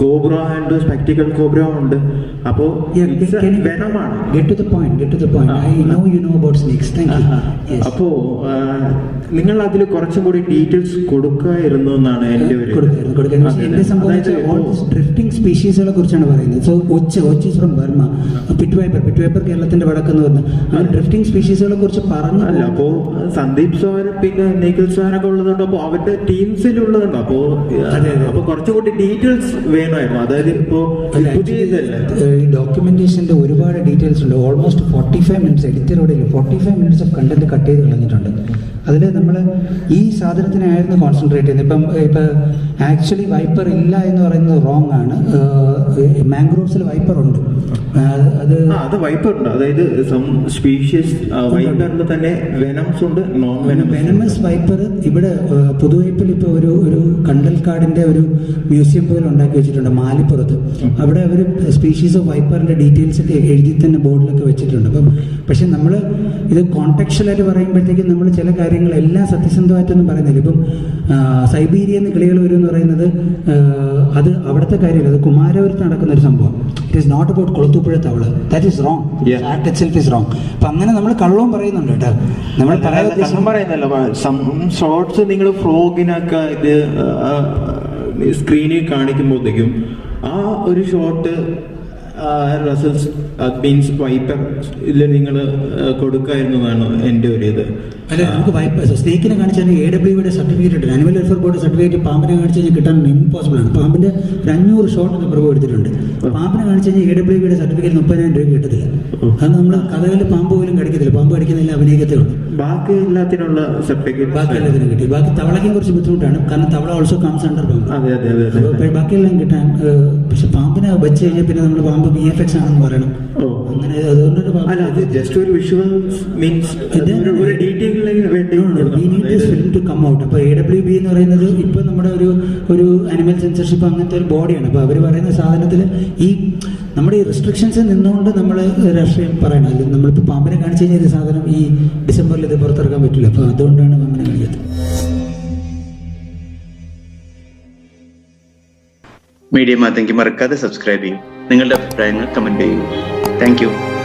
കോബ്ര ഉണ്ട്, സ്പെക്ടിക്കൽ കോബ്ര ഉണ്ട്. അപ്പോ വെനമാണ്. അപ്പോ നിങ്ങൾ അതിൽ കുറച്ചും കൂടി ഡീറ്റെയിൽസ് കൊടുക്കായിരുന്നു എന്നാണ് എൻ്റെ ഒരു ഡ്രിഫ്റ്റിംഗ് സ്പീഷീസുകളെ കുറിച്ചാണ് പറയുന്നത്. സോ ഒച്ച് ഫ്രം ബർമ, പിറ്റ് വൈപ്പർ കേരളത്തിന്റെ വടക്കെന്ന് വന്ന് അങ്ങനെ ഡ്രിഫ്റ്റിംഗ് സ്പീഷീസുകളെ കുറിച്ച് പറഞ്ഞല്ല. അപ്പോ സന്ദീപ് സാർ പിന്നെ നിഖിൽ സാറൊക്കെ ഉള്ളതുകൊണ്ട് അപ്പോ അവരുടെ ടീംസിലുള്ളതുണ്ട്. അപ്പോ കുറച്ചുകൂടി ഡീറ്റെയിൽസ് വേണമായിരുന്നു. അതായത് ഇപ്പോ ഈ ഡോക്യുമെന്റേഷന്റെ ഒരുപാട് ഡീറ്റെയിൽസ് ഉണ്ട്. ഓൾമോസ്റ്റ് 45 മിനിറ്റ്സ് എഡിറ്ററോടെ 45 മിനിറ്റ്സ് ഓഫ് കണ്ടന്റ് കട്ട് ചെയ്ത് കളഞ്ഞിട്ടുണ്ട്. അതിൽ നമ്മൾ ഈ സാധനത്തിനായിരുന്നു കോൺസെൻട്രേറ്റ് ചെയ്യുന്നത്. ഇപ്പം ആക്ച്വലി വൈപ്പർ ഇല്ല എന്ന് പറയുന്നത് റോങ് ആണ്. മാംഗ്രോവ്സിൽ വൈപ്പർ ഉണ്ട്. അത് വൈപ്പർ ഉണ്ട്. അതായത് സ്പീഷ്യസ് വൈപ്പറിൽ തന്നെ വെനംസ് ഉണ്ട്, നോൺ വെനമസ് വൈപ്പർ. ഇവിടെ പുതുവൈപ്പിൽ ഇപ്പോൾ ഒരു കണ്ടൽക്കാടിന്റെ ഒരു മ്യൂസിയം പോലെ ഉണ്ടാക്കി വെച്ചിട്ടുണ്ട് മാലിപ്പുറത്ത്. അവിടെ അവർ സ്പീഷീസ് ഓഫ് വൈപ്പറിന്റെ ഡീറ്റെയിൽസ് ഒക്കെ എഴുതി തന്നെ ബോർഡിലൊക്കെ വെച്ചിട്ടുണ്ട്. പക്ഷെ നമ്മൾ ഇത് കോൺടെക്ച്വലായിട്ട് പറയുമ്പോഴത്തേക്കും നമ്മൾ ചില കാര്യങ്ങൾ എല്ലാം സത്യസന്ധമായിട്ടൊന്നും പറയുന്നില്ല. ഇപ്പം സൈബീരിയെന്ന് കിളികൾ വരും എന്ന് പറയുന്നത് അത് അവിടുത്തെ കാര്യമല്ല, അത് കുമാരപുരത്ത് നടക്കുന്ന ഒരു സംഭവം. It is not about Kulathupuzha തവള്. That is wrong. Act itself is wrong. അപ്പം അങ്ങനെ നമ്മൾ കള്ളവും പറയുന്നുണ്ട് കേട്ടോ. നമ്മൾ പറയുന്നല്ലോ ഷോർട്സ് നിങ്ങൾ ഫ്രോഗിനൊക്കെ ഇത് സ്ക്രീനിൽ കാണിക്കുമ്പോഴത്തേക്കും ആ ഒരു ഷോട്ട് റസൽസ് മീൻസ് വൈപ്പർ ഇതിൽ നിങ്ങൾ കൊടുക്കായിരുന്നതാണ് എൻ്റെ ഒരു ഇത്. അല്ല, നമുക്ക് വൈപ്പർ സ്നേക്കിനെ കാണിച്ചാൽ AWBയുടെ സർട്ടിഫിക്കറ്റ് ഉണ്ട്, ആനിമൽ വെൽഫെയർ ബോർഡ് സർട്ടിഫിക്കറ്റ്. പാമ്പിനെ കാണിച്ചു കഴിഞ്ഞാൽ കിട്ടാൻ ഇമ്പോസിബിൾ ആണ്. പാമ്പിന്റെ 500 ഷോട്ട് പ്രഭു എടുത്തിട്ടുണ്ട്. പാമ്പിനെ കാണിച്ചു കഴിഞ്ഞാൽ AWBയുടെ സർട്ടിഫിക്കറ്റ് 30,000 രൂപ കിട്ടത്തില്ല. അത് നമ്മൾ കഥകളിൽ പാമ്പ് പോലും കടിക്കത്തില്ല. പാമ്പ് കടിക്കുന്നില്ല, അഭിനയിക്കത്തേ ഉള്ളൂ. ബാക്കി എല്ലാത്തിനുള്ള സർട്ടിഫിക്കറ്റ് ബാക്കി എല്ലാത്തിനും കിട്ടി. ബാക്കി തവളയ്ക്കും കുറച്ച് ബുദ്ധിമുട്ടാണ്, കാരണം തവള ഓൾസോ കംസ് അണ്ടർ പാമ്പ്. ബാക്കിയെല്ലാം കിട്ടാൻ. പക്ഷെ പാമ്പിനെ വെച്ച് കഴിഞ്ഞാൽ പിന്നെ നമ്മൾ പാമ്പ് VFX ആണെന്ന് പറയണം. അങ്ങനെ അതുകൊണ്ടൊരു ജസ്റ്റ് ഒരു വിഷ്വൽസ് മീൻസ് ഒരു ഡീറ്റെയിൽ ടു കം ഔട്ട്. അപ്പോൾ AWB എന്ന് പറയുന്നത് ഇപ്പൊ നമ്മുടെ ഒരു അനിമൽ സെൻസർഷിപ്പ് അങ്ങനത്തെ ഒരു ബോഡിയാണ്. അപ്പോൾ അവർ പറയുന്ന സാധനത്തിൽ ഈ നമ്മുടെ ഈ റെസ്ട്രിക്ഷൻസിൽ നിന്നുകൊണ്ട് നമ്മൾ രാഷ്ട്രീയം പറയണം. അല്ലെങ്കിൽ നമ്മളിപ്പോൾ പാമ്പിനെ കാണിച്ചു കഴിഞ്ഞാൽ ഇത് സാധനം ഈ ഡിസംബറിൽ ഇത് പുറത്തിറക്കാൻ പറ്റില്ല. അപ്പോൾ അതുകൊണ്ടാണ് പാമ്പിനെ കാണിക്കാത്തത്. മീഡിയ മാതങ്കി മറക്കാതെ സബ്സ്ക്രൈബ് ചെയ്യും. നിങ്ങളുടെ അഭിപ്രായങ്ങൾ കമന്റ് ചെയ്യും. Thank you.